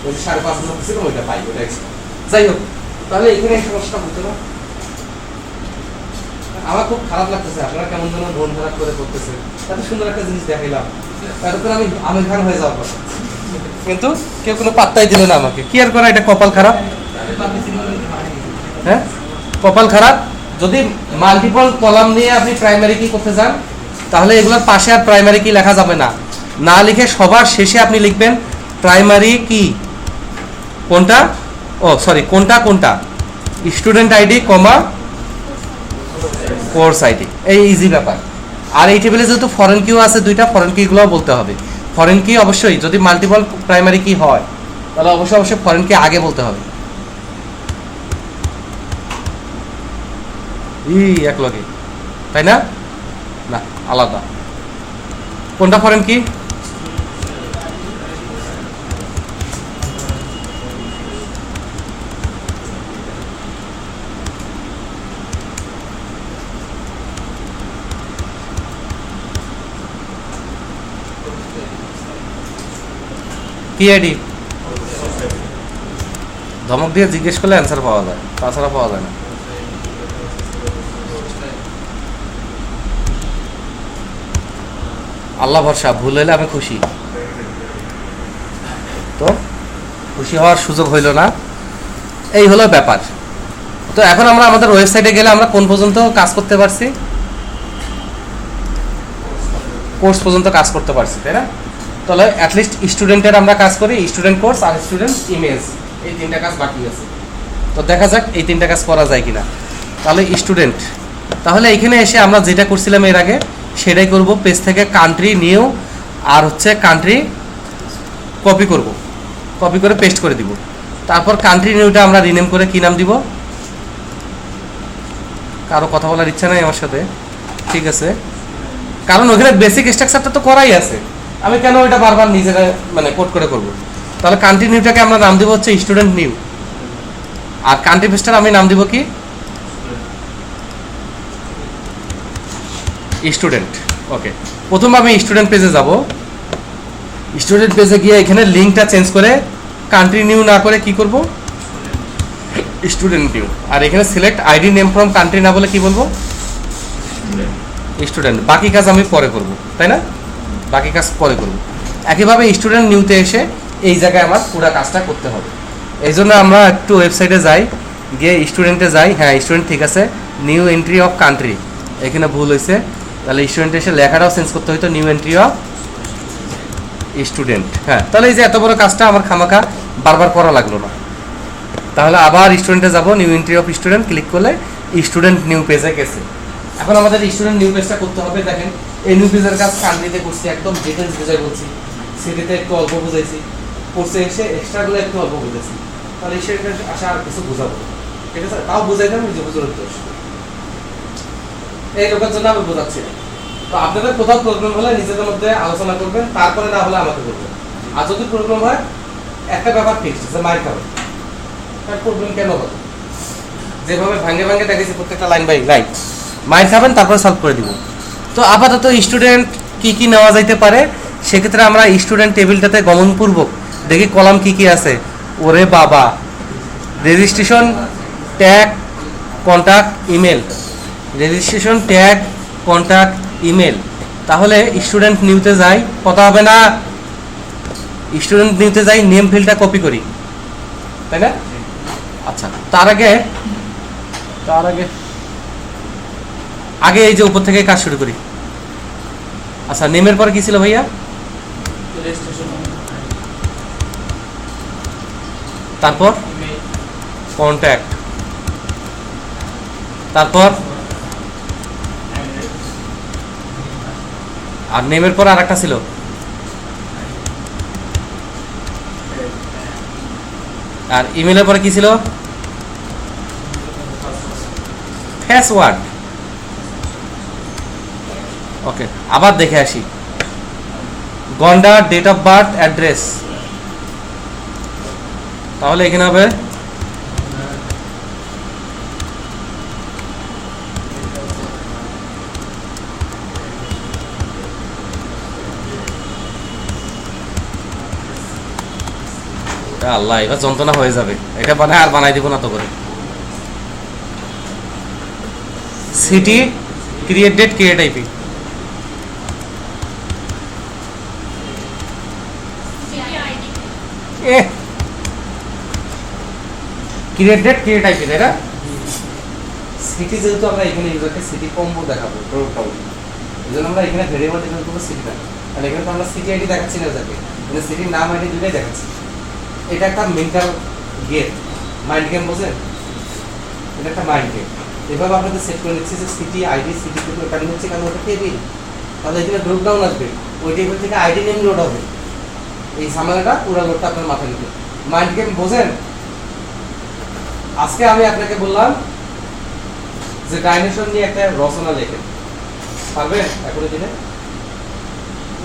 ওই যে 5,500 ছিল ওইটা পাই, ওইটা এক্সট্রা। যাই হোক, তাহলে এখানে এই সমস্যাটা হতো না। আমার খুব খারাপ লাগতেছে, আপনারা কেমন যেন মন খারাপ করে করতেছে, এত সুন্দর একটা জিনিস দেখাইলাম, এতক্ষণ আমি আমির খান হয়ে যাওয়ার কথা, কিন্তু কেউ কোনো পাত্তাই দিল না আমাকে। কি আর করা, এটা কপাল খারাপ। হ্যাঁ, কপাল খারাপ। যদি মাল্টিপল কলাম নিয়ে আপনি প্রাইমারি কি করতে চান, তাহলে এগুলোর পাশে আর প্রাইমারি কি লেখা যাবে না, না লিখে সবার শেষে আপনি লিখবেন প্রাইমারি কি কোনটা, ও সরি কোনটা কোনটা, স্টুডেন্ট আইডি কমা কোর্স আইডি, এই ইজি ব্যাপার। আর এই টেবিলে যেহেতু ফরেন কিউ আছে দুইটা, ফরেন কিগুলোও বলতে হবে। ফরেন কি অবশ্যই, যদি মাল্টিপল প্রাইমারি কি হয় তাহলে অবশ্যই অবশ্যই ফরেন কি আগে বলতে হবে। এক লগে, তাই না? না, আলাদা। কোনটা ফরেন কি? কি আইডি? ধমক দিয়ে জিজ্ঞেস করলে অ্যান্সার পাওয়া যায়, তাছাড়া পাওয়া যায় না। আল্লাহ ভরসা, ভুল হইলে আমি খুশি, তো খুশি হওয়ার সুযোগ হইল না, এই হলো ব্যাপার। তো এখন আমরা আমাদের ওয়েবসাইটে গেলে আমরা কোন পর্যন্ত কাজ করতে পারছি? কোর্স পর্যন্ত কাজ করতে পারছি, তাই না? তাহলে অ্যাটলিস্ট স্টুডেন্টের আমরা কাজ করি, স্টুডেন্ট কোর্স আর স্টুডেন্ট ইমেজ, এই তিনটা কাজ বাকি আছে। তো দেখা যাক এই তিনটা কাজ করা যায় কিনা। তাহলে স্টুডেন্ট, তাহলে এখানে এসে আমরা যেটা করছিলাম এর আগে সেটাই করব। পেজ থেকে কান্ট্রি নিউ আর হচ্ছে কান্ট্রি কপি করব, কপি করে পেস্ট করে দিব। তারপর কান্ট্রি নিউটা আমরা রিনেম করে কি নাম দিব? কারো কথা বলার ইচ্ছা নাই আমার সাথে? ঠিক আছে, কারণ ওখানে বেসিক স্ট্রাকচারটা তো করাই আছে, আমি কেন ওইটা বারবার নিজেরা মানে কোড করে করব। তাহলে কান্ট্রি নিউটাকে আমরা নাম দিব হচ্ছে স্টুডেন্ট নিউ, আর কান্ট্রি পেজটার আমি নাম দিব কি? স্টুডেন্ট। ওকে, প্রথম আমি স্টুডেন্ট পেজে যাব। স্টুডেন্ট পেজে গিয়ে এখানে লিঙ্কটা চেঞ্জ করে কান্ট্রি নিউ না করে কি করব? Student new. আর এখানে select ID name from country না বলে কি বলবো? স্টুডেন্ট। বাকি কাজ আমি পরে করব, তাই না? বাকি কাজ পরে করব। একইভাবে স্টুডেন্ট নিউতে এসে এই জায়গায় আমার পুরো কাজটা করতে হবে। এই জন্য আমরা একটু ওয়েবসাইটে যাই, গিয়ে স্টুডেন্টে যাই। হ্যাঁ, স্টুডেন্ট ঠিক আছে, নিউ এন্ট্রি অফ কান্ট্রি, এখানে ভুল হয়েছে, তাহলে স্টুডেন্ট এসে লেখাটাও চেঞ্জ করতে হইতো, নিউ এন্ট্রি অফ স্টুডেন্ট। হ্যাঁ, তাহলে এই যে এত বড় কাজটা আমার খামাখা বারবার করা লাগলো না। তাহলে আবার স্টুডেন্টে যাব, new entry of student click করলে স্টুডেন্ট নিউ পেজে গেছে। এখন আমাদের স্টুডেন্ট নিউ পেজটা করতে হবে। দেখেন, এই নিউ পেজের কাজ কান্ট্রিতে করছি, একদম ডিটেলস বুঝাই বলছি, সিটিতে একটু অল্প বুঝাইছি, কোর্সে এসে এক্সট্রাগুলো একটু অল্প বুঝেছি। তাহলে সেটা আসা আর কিছু বুঝাবো, ঠিক আছে? তাও বুঝাইতাম ওই যে বুঝুর উদ্দেশ্য, এই লোকের জন্য আমি বোঝাচ্ছি না। তো আপনাদের কোথাও প্রবলেম হলে নিজেদের মধ্যে আলোচনা করবেন, তারপরে না হলে আমাকে বলবেন। আর যদি প্রবলেম হয়, একটা ব্যাপার ফিক্সড আছে, মাইর খাবেন। তার প্রবলেম কেন হবে? যেভাবে ভাঙে ভাঙে দেখেছি প্রত্যেকটা লাইন বাই লাইন, মাইর খাবেন, তারপরে সলভ করে দিব। তো আপাতত স্টুডেন্ট কি কি নেওয়া যাইতে পারে, সেক্ষেত্রে আমরা স্টুডেন্ট টেবিলটাতে গমনপূর্বক দেখি কলাম কি কি আছে। ওরে বাবা, registration, tag, contact, email, registration, tag, contact, email. তাহলে স্টুডেন্ট নিউতে যাই, কথা হবে না? স্টুডেন্ট নিউতে যাই, নেম ফিল্ডটা কপি করি, তাই না? আচ্ছা, তার আগে আগে এই যে উপর থেকে কাজ শুরু করি। আচ্ছা, নেমের পরে কি ছিল ভাইয়া? তারপর কন্ট্যাক্ট, তারপর আর নেমের পর আর একটা ছিল আর ইমেলের পরে কি ছিল? পাসওয়ার্ড। ওকে, আবার দেখে আসি। গন্ডার, ডেট অফ বার্থ, অ্যাড্রেস। তাহলে এখানে হবে আল্লাহ, এবার যন্ত্রণা হয়ে যাবে। এটা বানায় আর বানাই দিব না তো করে। City, create date, create IP. Create date, create IP, তাই না? সিটি যেহেতু আমরা এখানে ইউজারকে সিটি কম্বো দেখাবো, এই জন্য আমরা এখানে ভেরিয়েবল ডিফাইন করবো সিটিটা। তাহলে এখানে তো আমরা সিটি আইডি দেখাচ্ছি না ইউজারকে, মানে সিটির নাম আইডি দুটোই দেখাচ্ছি। এটা একটা মেন্টাল গেম, মাইন্ড গেম, বোঝেন? এটা একটা মাইন্ড গেম। এভাবে আপনাদের সেট করে নিচ্ছি যে সিটি আইডি, সিটি কিন্তু এখানে হচ্ছে কারণ ওটা টেবিল। তাহলে এখানে ড্রপ ডাউন আসবে, ওই টেবিল থেকে আইডি নেম লোড হবে। এই ঝামেলাটা পুরো লোডটা আপনার মাথায় নিতে। মাইন্ড গেম বোঝেন? আজকে আমি আপনাকে বললাম যে ডাইমেনশন নিয়ে একটা রচনা লেখেন, পারবেন? এখনো দিনে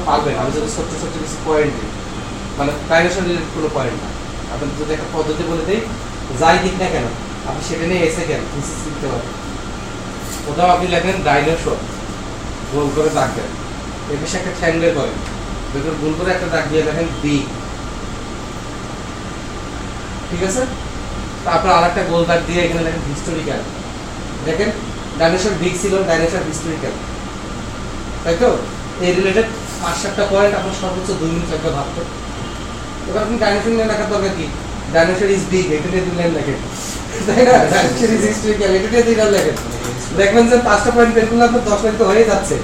পারবেন? আমি যদি ছোট্ট ছোট্ট কিছু পয়েন্ট দিই, মানে ডাইমেনশন রিলেটেড কোনো পয়েন্ট না, আপনার যদি একটা পদ্ধতি বলে দিই, যাই দিক না কেন আপনি সেটা নিয়ে এসে কেন থিসিস লিখতে পারবেন। কোথাও আপনি লেখেন ডাইনোসর, গোল করে দাগ দেন, এর পাশে একটা ট্রায়াঙ্গেল করেন, দেখুন গোল করে একটা দাগ দিয়ে লেখেন বি, ঠিক আছে? তারপর আরেকটা গোল দাগ দিয়ে এখানে লেখেন হিস্টোরিক্যাল। দেখেন ডাইনোসর বিগ ছিল, ডাইনোসর হিস্টোরিক্যাল, তাই তো? এই রিলেটেড 5-7টা পয়েন্ট আপনার সর্বোচ্চ 2 মিনিট একটা ভাবতো। এবার আপনি ডাইনোসর নিয়ে লেখার দরকার কি? ডাইনোসর ইজ বিগ, এটা দিয়ে 2 লাইন লেখেন, তাই না? ডাইনোসর ইজ হিস্টোরিক্যাল, এটা দিয়ে 2 লাইন লেখেন। দেখবেন যে 5টা পয়েন্ট বের করলে আপনার 10 লাইন তো হয়ে যাচ্ছে।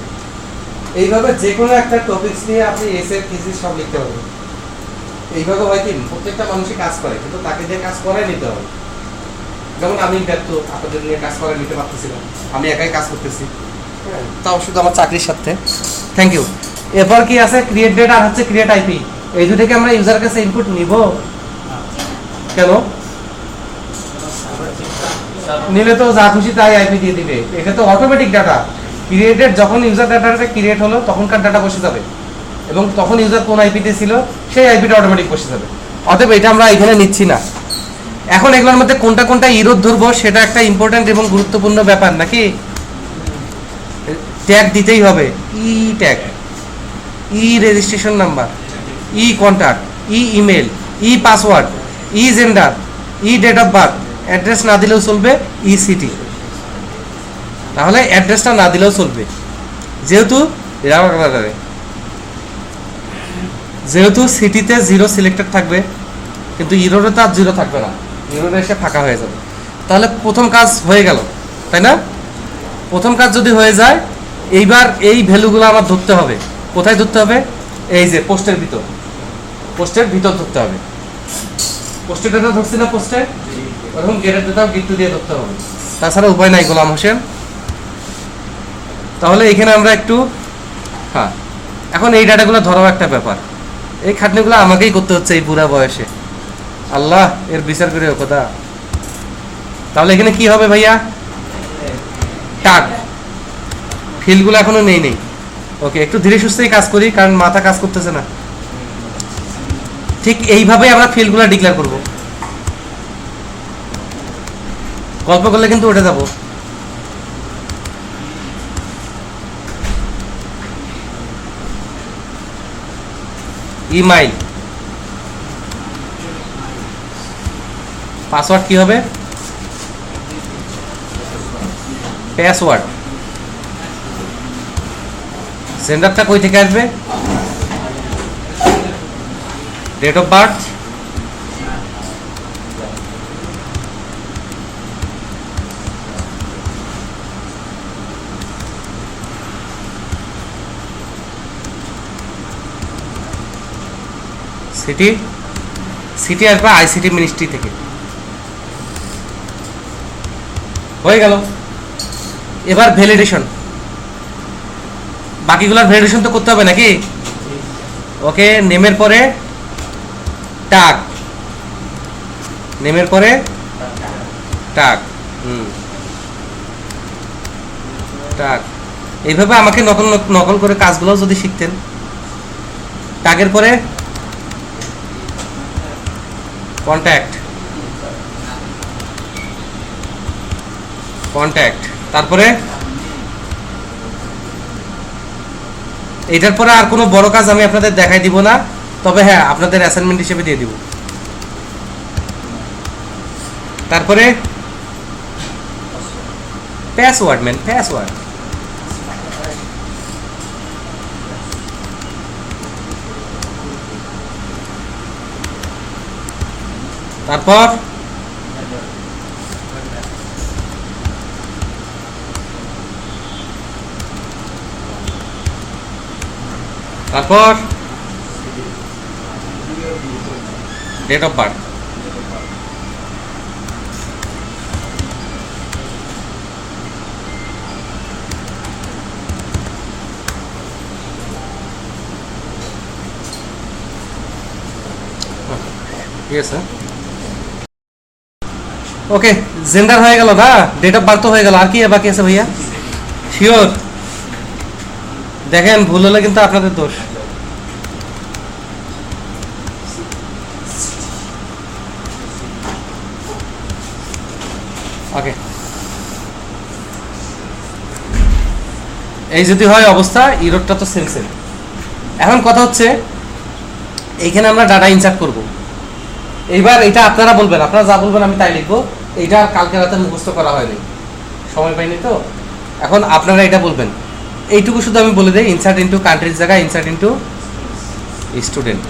এইভাবে যে কোনো একটা টপিকস নিয়ে আপনি এসে থিসিস সব লিখতে পারবেন। এইভাবে হয় কি, প্রত্যেকটা মানুষই কাজ করে, কিন্তু তাকে দিয়ে কাজ করাই নিতে হবে। যেমন আমি ব্যর্থ, আপনাদের নিয়ে কাজ করাই নিতে পারতেছিলাম, আমি একাই কাজ করতেছি, তাও শুধু আমার চাকরির সাথে। Thank you. এরপর কি আছে? ক্রিয়েট ডেট আর হচ্ছে ক্রিয়েট আইপি। এই দুটোকে আমরা ইউজার কাছে ইনপুট নিব কেন? নিলে তো যা খুশি তাই আইপি দিয়ে দিবে, এটা তো অটোমেটিক ডাটা। ক্রিয়েটেড যখন ইউজার ডাটাটা ক্রিয়েট হলো তখনকার ডাটা বসে যাবে, এবং তখন ইউজার কোন আইপিতে ছিল সেই আইপিটা অটোমেটিক বসে যাবে। অতএব এটা আমরা এখানে নিচ্ছি না। এখন এগুলোর মধ্যে কোনটা কোনটা ইরোধ ধরবো সেটা একটা ইম্পর্টেন্ট এবং গুরুত্বপূর্ণ ব্যাপার, নাকি? ট্যাগ দিতেই হবে। ই ট্যাগ, ই রেজিস্ট্রেশন নাম্বার, ই কন্ট্যাক্ট, ই ইমেল, ই পাসওয়ার্ড, ই জেন্ডার, ই ডেট অফ বার্থ। অ্যাড্রেস না দিলেও চলবে, ই সিটি। তাহলে অ্যাড্রেসটা না দিলেও চলবে, যেহেতু যেহেতু সিটিতে 0 সিলেক্টেড থাকবে, কিন্তু ইরোরে তো আর 0 থাকবে না, ইরোরে এসে ফাঁকা হয়ে যাবে। তাহলে প্রথম কাজ হয়ে গেল, তাই না? প্রথম কাজ যদি হয়ে যায়, এইবার এই ভ্যালুগুলো আমার ধরতে হবে। কোথায় ধরতে হবে? এই যে পোস্টের ভিতর, পোস্টের ভিতর ধরতে হবে। পোস্টের ডাটা ধরছি না পোস্টে, ওরকম গেটের ডাটাও গিট্টু দিয়ে ধরতে হবে, তাছাড়া উপায় নাই গোলাম হোসেন। তাহলে এখানে আমরা একটু, হ্যাঁ, এখন এই ডাটাগুলো ধরাও একটা ব্যাপার। এই খাটনিগুলো আমাকেই করতে হচ্ছে এই বুড়া বয়সে, আল্লাহ এর বিচার করে কথা। তাহলে এখানে কি হবে ভাইয়া? টাগ ফিল্ডগুলো এখনো নেই। ওকে, একটু ধীরে সুস্থেই কাজ করি, কারণ মাথা কাজ করতেছে না। ঠিক এইভাবে আমরা ফিল্ডগুলো ডিক্লেয়ার করব। গল্প করলে কিন্তু উঠে যাব। ইমেইল, পাসওয়ার্ড কি হবে? পাসওয়ার্ড। জেন্ডারটা কই থেকে আসবে? Date of birth, city, city আসবে আইসিটি মিনিস্ট্রি থেকে। হয়ে গেল। এবার ভ্যালিডেশন, বাকিগুলোর ভ্যালিডেশন তো করতে হবে নাকি? ওকে, নেমের পরে টাগ, নেমের পরে টাগ, টাগ। এইভাবে আমাকে নকল নকল করে কাজগুলো যদি শিখতেন। টাগের পরে কন্ট্যাক্ট, কন্ট্যাক্ট, তারপরে এইটার পরে আর কোনো বড় কাজ আমি আপনাদের দেখাই দিব না, তবে হ্যাঁ আপনাদের অ্যাসাইনমেন্ট হিসেবে দিয়ে দিব। তারপরে পাসওয়ার্ড, ম্যান, পাসওয়ার্ড। তারপর তারপর ডেট অফ বার্থ। ঠিক আছে, ওকে, জেন্ডার হয়ে গেল না, ডেট অফ বার্থ হয়ে গেল, আর কি বাকি আছে ভাইয়া? শিওর? দেখেন ভুল হলে কিন্তু আপনাদের দোষ। ওকে, এই যদি হয় অবস্থা, ইরোডটা তো সেম সেম। এখন কথা হচ্ছে এইখানে আমরা ডাটা ইনসার্ট করব। এইবার এটা আপনারা বলবেন, আপনারা যা বলবেন আমি তাই লিখবো। এইটা কালকে রাতে মুখস্থ করা হয়নি, সময় পাইনি তো। এখন আপনারা এটা বলবেন, এইটুকু শুধু আমি বলে দিই, ইনসার্ট ইনটু কান্ট্রির জায়গায় ইনসার্ট ইনটু স্টুডেন্ট।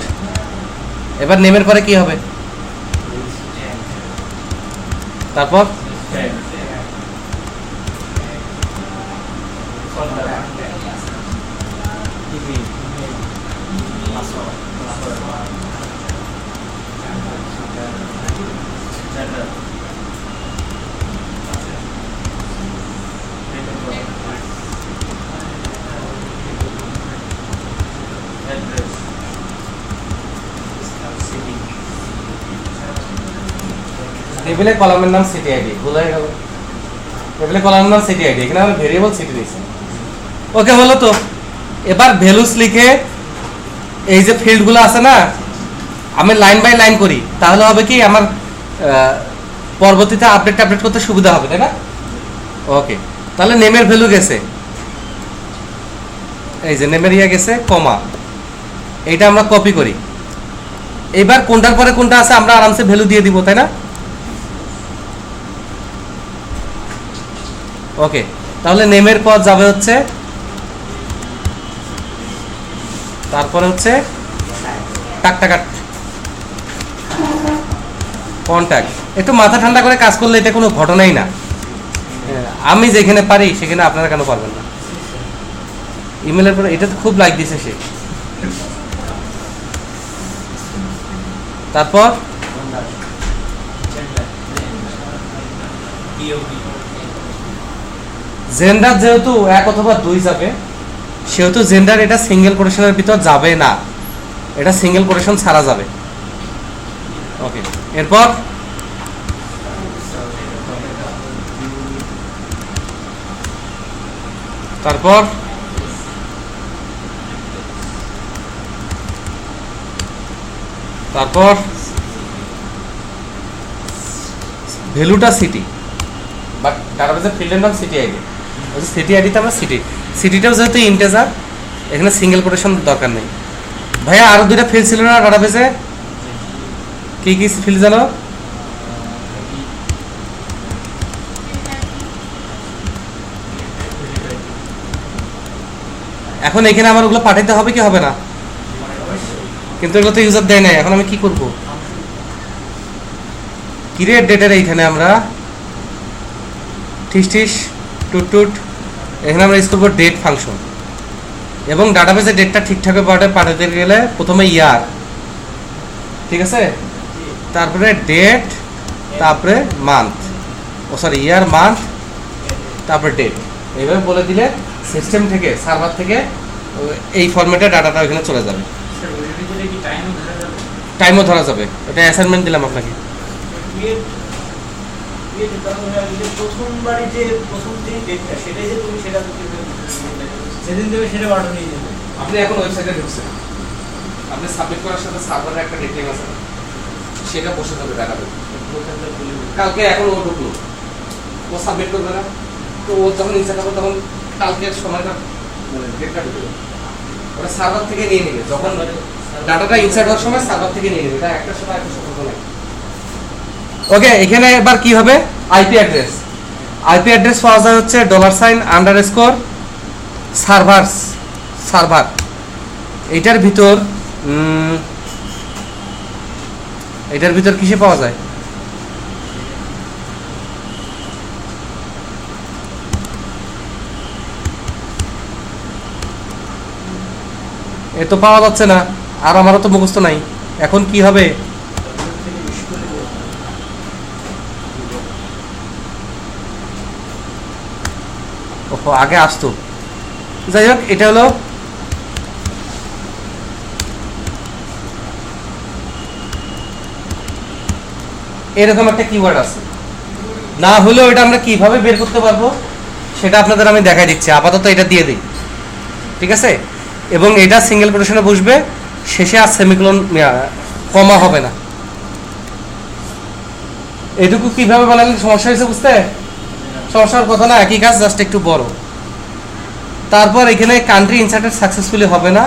এবার নেমের পরে কি হবে? তারপর টেবিলে কলামের নাম সিটি আইডি, ভুল হয়ে গেল। টেবিলে কলামের নাম সিটি আইডি, এখানে আমি ভেরিয়েবল সিটি দিয়েছি। ওকে, হলো তো। এবার ভ্যালুস লিখে এই যে ফিল্ডগুলো আছে না, আমি লাইন বাই লাইন করি, তাহলে হবে কি আমার পরবর্তীতে আপডেট করতে সুবিধা হবে, তাই না? ওকে, তাহলে নেমের ভ্যালু গেছে, এই যে নেমের ইয়ে গেছে, কমা, এইটা আমরা কপি করি। এবার কোনটার পরে কোনটা আছে আমরা আরামসে ভ্যালু দিয়ে দিব, তাই না? ওকে, তাহলে নেমের পর যাবে হচ্ছে, তারপরে হচ্ছে টাক কন্ট্যাক্ট। একটু মাথা ঠান্ডা করে কাজ করলে এটা কোনো ঘটনাই না। আমি যেখানে পারি সেখানে আপনারা কেন পারবেন না? ইমেলের পরে এটা তো খুব লাইক দিছে সে। তারপর জেন্ডার যেহেতু 1 অথবা 2 যাবে, সেহেতু জেন্ডার এটা সিঙ্গেল কোটেশনের ভিতর যাবে না, এটা সিঙ্গেল কোটেশন ছাড়া যাবে। ওকে, এরপর তারপর তারপর ভ্যালুটা সিটি, বাট ডাটাবেসের ফিল্ডের নাম সিটি আইডি। সিটি আইডিতে আমরা সিটিটাও যেহেতু ইন্টিজার, এখানে সিঙ্গেল কোটেশন দরকার নেই। ভাইয়া আরো 2টা ফিল্ড ছিল না ডাটাবেসে? কি কি ফিল্ড জানো? এখন এখানে আমার ওগুলো পাঠাইতে হবে কি হবে না? কিন্তু এগুলো তো ইউজার দেয় নাই, এখন আমি কি করব? ক্রিয়েট ডেটার এইখানে আমরা টিস টুট এখানে আমরা ইউজ করবো ডেট ফাংশন, এবং ডাটাবেসে ডেটটা ঠিকঠাকভাবে পাঠাতে গেলে প্রথমে ইয়ার, ঠিক আছে, তারপরে ডেট, তারপরে মান্থ, ইয়ার, মান্থ, তারপরে ডেট। এইভাবে বলে দিলে সিস্টেম থেকে, সার্ভার থেকে এই ফরম্যাটে ডাটাটা ওইখানে চলে যাবে। টাইমও ধরা যাবে, এটা অ্যাসাইনমেন্ট দিলাম আপনাকে। প্রথমবারই যে প্রথম যে ডেটটা সেটাই যে তুমি সেটা যেদিন দেবে সেটা অর্ডার নিয়ে যাবে। আপনি এখন ওয়েবসাইটে ঢুকছেন, আপনি সাবমিট করার সাথে সার্ভারের একটা ডেট টাইম আছে না, সেটা বসে থাকবে দেখাবে। কালকে এখন ও ঢুকলো, ও সাবমিট করবে না, তো ও যখন ইচ্ছা করবে তখন কালকের সময়টা মানে ডেটটা ঢুকবে, ওটা সার্ভার থেকে নিয়ে নেবে। যখন ডাটাটা ইনসার্ট হওয়ার সময় সার্ভার থেকে নিয়ে নেবে, এটা একটা সময় একটা সম্পর্ক নাই। ওকে, এখানে এবার কি হবে? IP address. আইপি অ্যাড্রেস পাওয়া যায় হচ্ছে $সার্ভার। এটার ভিতর কিসে পাওয়া যায়? এ তো পাওয়া যাচ্ছে না, আর আমারও তো মুখস্থ নাই। এখন কি হবে? ওহো, আগে আসতো। যাই হোক, এটা হলো এরকম একটা কিওয়ার্ড আছে। না হলেও এটা আমরা কিভাবে বের করতে পারবো সেটা আপনাদের আমি দেখাই দিচ্ছি। আপাতত এটা দিয়ে দিই, ঠিক আছে? এবং এটা সিঙ্গেল কোটেশনে বসবে, শেষে আর সেমিকোলন কমা হবে না। এটুকু কিভাবে বানালে সমস্যা হয়েছে বুঝতে? সমস্যার কথা না, একই কাজ, জাস্ট একটু বড়। তারপর এখানে কান্ট্রি ইনসার্টেড সাকসেসফুলি হবে না,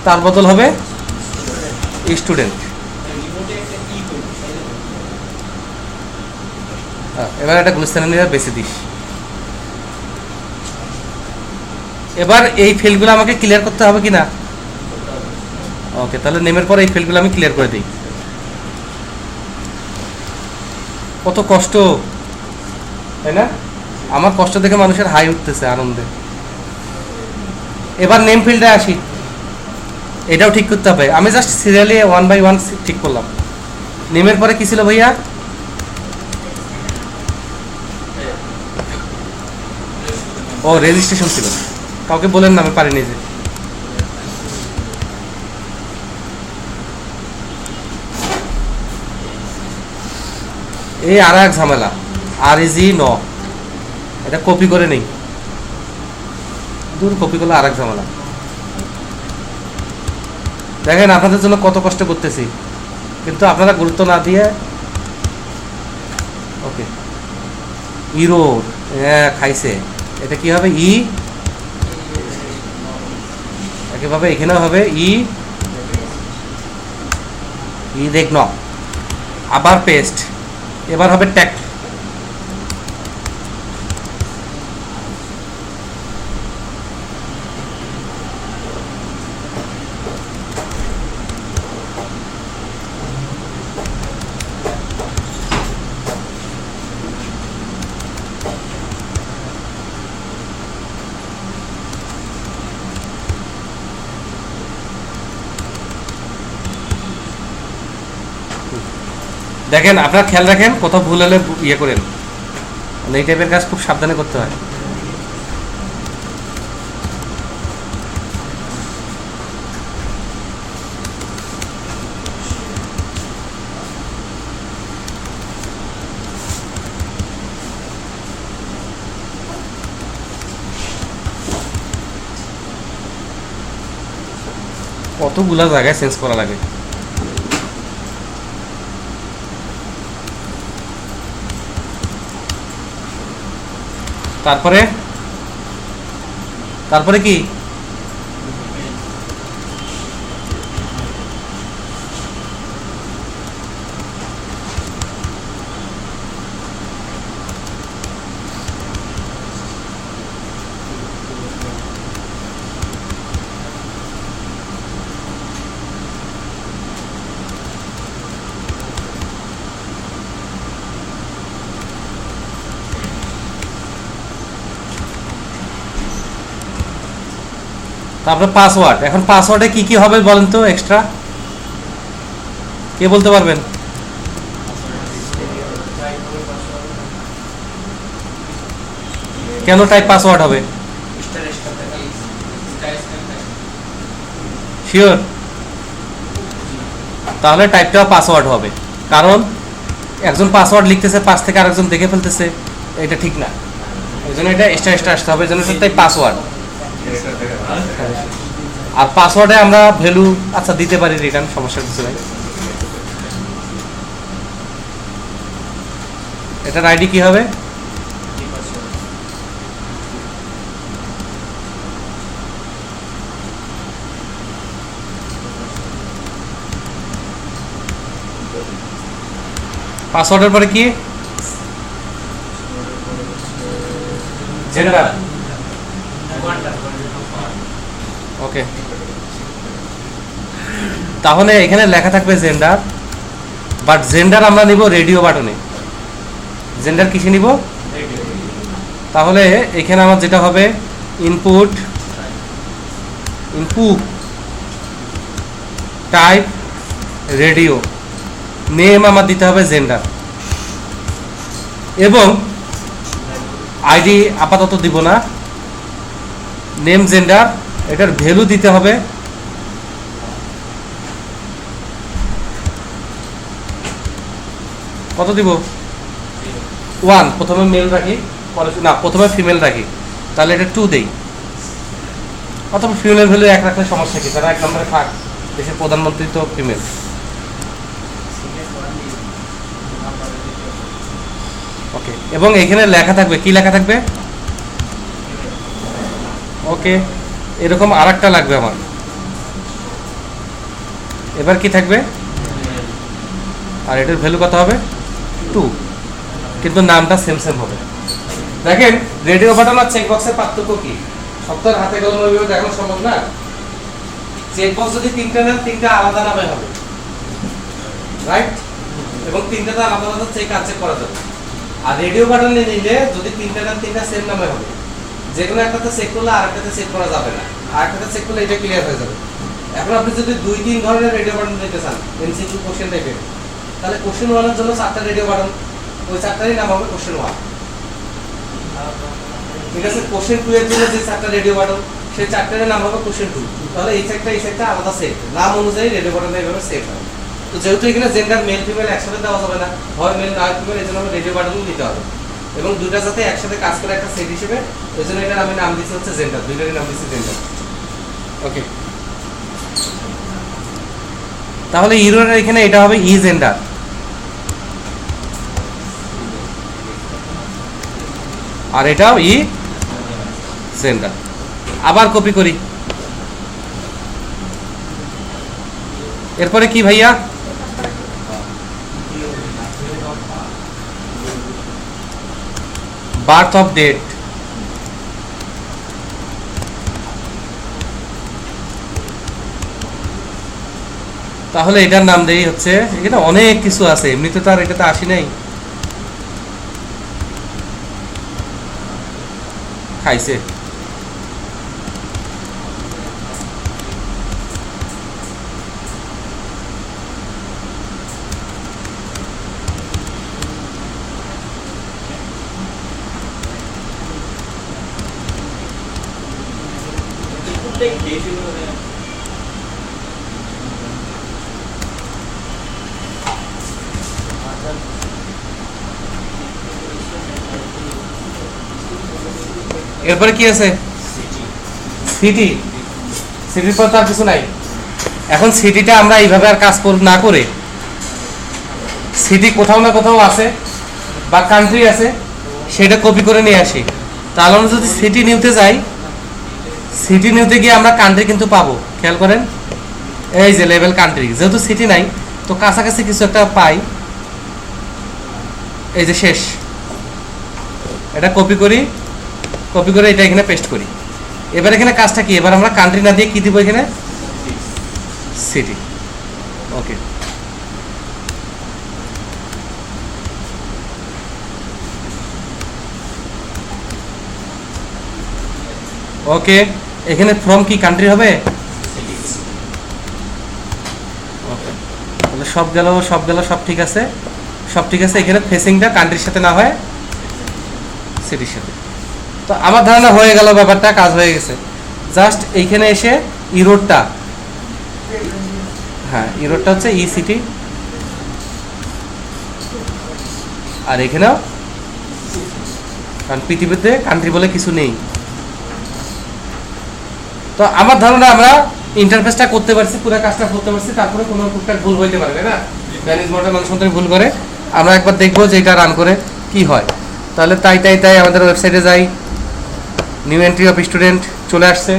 তার বদল হবে স্টুডেন্ট। এবার একটা গুলিস্তান নিয়ে বেশি দিস। এবার এই ফিল্ডগুলো আমাকে ক্লিয়ার করতে হবে কি না? ওকে, তাহলে নেমের পর এই ফিল্ডগুলো আমি ক্লিয়ার করে দিই। কত কষ্ট, তাই না? আমার কষ্ট দেখে মানুষের হাই উঠতেছে আনন্দে। এবার নেম ফিল্ডে আসি, এটাও ঠিক করতে হবে। আমি জাস্ট সিরিয়ালি 1 by 1 ঠিক করলাম। নেমের পরে কি ছিল ভাইয়া? ও, রেজিস্ট্রেশন ছিল। কাউকে বলেন না, আমি পারিনি। যে এই আর এক ঝামেলা, REG ন, এটা কপি করে নেই, দূর কপি করলে আর এক ঝামেলা। দেখেন আপনাদের জন্য কত কষ্ট করতেছি, কিন্তু আপনারা গুরুত্ব না দিয়ে। ওকে, ইরো খাইছে। এটা কি হবে? একইভাবে এখানেও হবে দেখ ন, আবার পেস্ট। এবার হবে ট্যাগ। দেখেন, আপনারা খেয়াল রাখেন, কোথাও ভুল হলে ইয়ে করেন। এই টাইপের কাজ খুব সাবধানে করতে হয়। কতগুলা জায়গায় চেঞ্জ করা লাগে। তারপরে কি? তারপরে পাসওয়ার্ড। এখন পাসওয়ার্ডে কি কি হবে বলেন তো এক্সট্রা? কে বলতে পারবেন? কেন টাইপ পাসওয়ার্ড হবে? শিওর? তাহলে টাইপটাও পাসওয়ার্ড হবে, কারণ একজন পাসওয়ার্ড লিখতেছে, পাশ থেকে আরেকজন দেখে ফেলতেছে, এটা ঠিক না। এই জন্য এটা এক্সট্রা আসতে হবে, এই জন্য তাই পাসওয়ার্ড। আর পাসওয়ার্ডে আমরা ভ্যালু আচ্ছা দিতে পারি রিটার্ন, সমস্যা কিছু নাই। এটার আইডি কি হবে? পাসওয়ার্ডের পরে কি? জেন্ডার। ওকে, তাহলে এখানে লেখা থাকবে জেন্ডার, বাট জেন্ডার আমরা নিব রেডিও বাটনে। জেন্ডার কিসে নিব? তাহলে এখানে আমার যেটা হবে ইনপুট টাইপ রেডিও, নেম আমার দিতে হবে জেন্ডার, এবং আইডি আপাতত দিব না, নেম জেন্ডার, এটার ভ্যালু দিতে হবে কত দিব? 1। প্রথমে মেল রাখি, পরে না প্রথমে ফিমেল রাখি, তাহলে এটা 2 দেই। অথবা ফিমেলের ভ্যালু 1 রাখলে সমস্যা কি, তারা 1 নম্বরে থাক, দেশের প্রধানমন্ত্রী তো ফিমেল। ওকে, এবং এখানে লেখা থাকবে, কি লেখা থাকবে? ওকে, এরকম আরেকটা লাগবে আমার। এবার কি থাকবে? আর এটার ভ্যালু কত হবে? 2, কিন্তু নামটা সেম হবে। দেখেন রেডিও বাটন আর চেকবক্সের পার্থক্য কি? সপ্তাহের হাতে কলমে ভাবে দেখানো সম্ভব না। চেকবক্স যদি 3টা নেন, 3টা আলাদা নামে হবে, রাইট? এবং 3টাতে আলাদা আলাদা চেক আর চেক করা যাবে। আর রেডিও বাটন নিলে যদি 3টা নেন, 3টা সেম নামে হবে, যে কোনো একটাতে চেক করলে আরেকটাতে চেক করা যাবে না, আরেকটাতে চেক করলে এটা ক্লিয়ার হয়ে যাবে। এখন আপনি যদি 2-3 ধরনের রেডিও বাটন নিতে চান, এমসিকিউ কোশ্চেন টাইপের, তাহলে কোশ্চেন 1 এর জন্য 4টা রেডিও বাটন, ওই 4টারই নাম হবে কোশ্চেন 1। ঠিক আছে, কোশ্চেন 2 এর জন্য যে 4টা রেডিও বাটন, সেই 4টারই নাম হবে কোশ্চেন 2। তাহলে এই সেটটা আলাদা সেট, নাম অনুযায়ী রেডিও বাটন এইভাবে সেট হবে। তো যেহেতু এখানে জেন্ডার মেল ফিমেল একসাথে দেওয়া যাবে না, হয় মেল না হয় ফিমেল, এই জন্য রেডিও বাটনও দিতে হবে, এবং দুইটা যাতে একসাথে কাজ করে একটা সেট হিসেবে, এই জন্য এটার আমি নাম দিচ্ছি হচ্ছে জেন্ডার, দুইটারই নাম দিচ্ছি জেন্ডার। ওকে, তাহলে ইরোর এখানে এটা হবে ই জেন্ডার, আর এটাও ই জেন্ডার। আবার কপি করি, এরপরে কি ভাইয়া? বার্থ অফ ডেট, তাহলে এটার নাম দেই হচ্ছে, এখানে অনেক কিছু আছে, এমনিতে তো আর এটাতে আসি নাই, খাইছে। এরপরে কি আছে? সিটি। সিটির পর তো আর কিছু নাই। এখন সিটিটা আমরা এইভাবে আর কাজ না করে, সিটি কোথাও না কোথাও আছে বা কান্ট্রি আছে, সেটা কপি করে নিয়ে আসি। তাহলে আমরা যদি সিটি নিউতে যাই, সিটি নিউতে গিয়ে আমরা কান্ট্রি কিন্তু পাবো, খেয়াল করেন, এই যে লেভেল কান্ট্রি, যেহেতু সিটি নাই তো কাছাকাছি কিছু একটা পাই, এই যে শেষ, এটা কপি করি, কপি করে এটা এখানে পেস্ট করি। এবার এখানে কাজটা কি? এবার আমরা কান্ট্রি না দিয়ে কি দিব এখানে? সিটি। ওকে, ওকে, এখানে ফ্রম কি কান্ট্রি হবে? ওকে, তাহলে সব গেল, সব ঠিক আছে, সব ঠিক আছে। এখানে ফেসিংটা কান্ট্রির সাথে না হয় সিটির সাথে। তো আমার ধারণা হয়ে গেল, ব্যাপারটা কাজ হয়ে গেছে। জাস্ট এইখানে এসে ইরোডটা, হ্যাঁ ইরোডটা হচ্ছে ই সিটি, আর এখানেও, কারণ পৃথিবীতে কান্ট্রি বলে কিছু নেই। তো আমার ধারণা আমরা ইন্টারফেসটা করতে পারছি, পুরো কাজটা করতে পারছি, তারপরে কোনো টুকটাক ভুল হইতে পারে, তাই না? ম্যানেজ মডেল মানুষ মতো ভুল করে, আমরা একবার দেখবো যে এটা রান করে কি হয়। তাহলে তাই আমাদের ওয়েবসাইটে যাই, নিউ এন্ট্রি অফ স্টুডেন্ট চলে আসছে।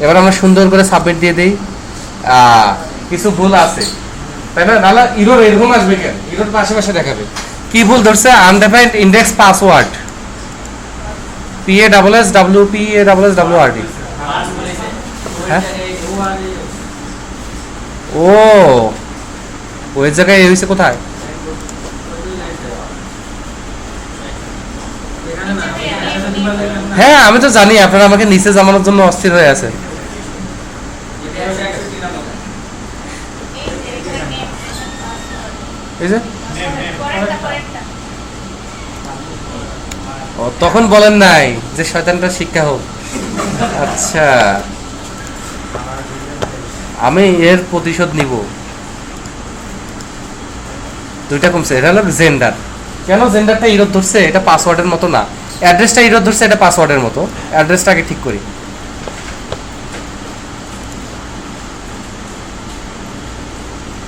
এবার আমরা সুন্দর করে সাবমিট দিয়ে দিই। কিছু ভুল আছে, তাই না? নাহলে ইরোর এরকম আসবে কেন? ইরোর পাশে দেখাবে। কি ভুল ধরছে? Undefined index password, PASSWPASSWRD। হ্যাঁ, ও ওই জায়গায় এই হয়েছে কোথায়? হ্যাঁ আমি তো জানি আপনারা আমাকে নিচে জামানোর জন্য অস্থির হয়ে আছে। এই যে ও তখন বলেন নাই যে শয়তানটা শিক্ষা হোক। আচ্ছা, আমি এর প্রতিশোধ নিব। দুইটা কমছে। এটা হলো জেন্ডার। কেন জেন্ডারটা ইরোড ধরছে? এটা পাসওয়ার্ডের মতো না। অ্যাড্রেসটা ইরোড ধরছে, এটা পাসওয়ার্ডের মতো। অ্যাড্রেসটা আগে ঠিক করি।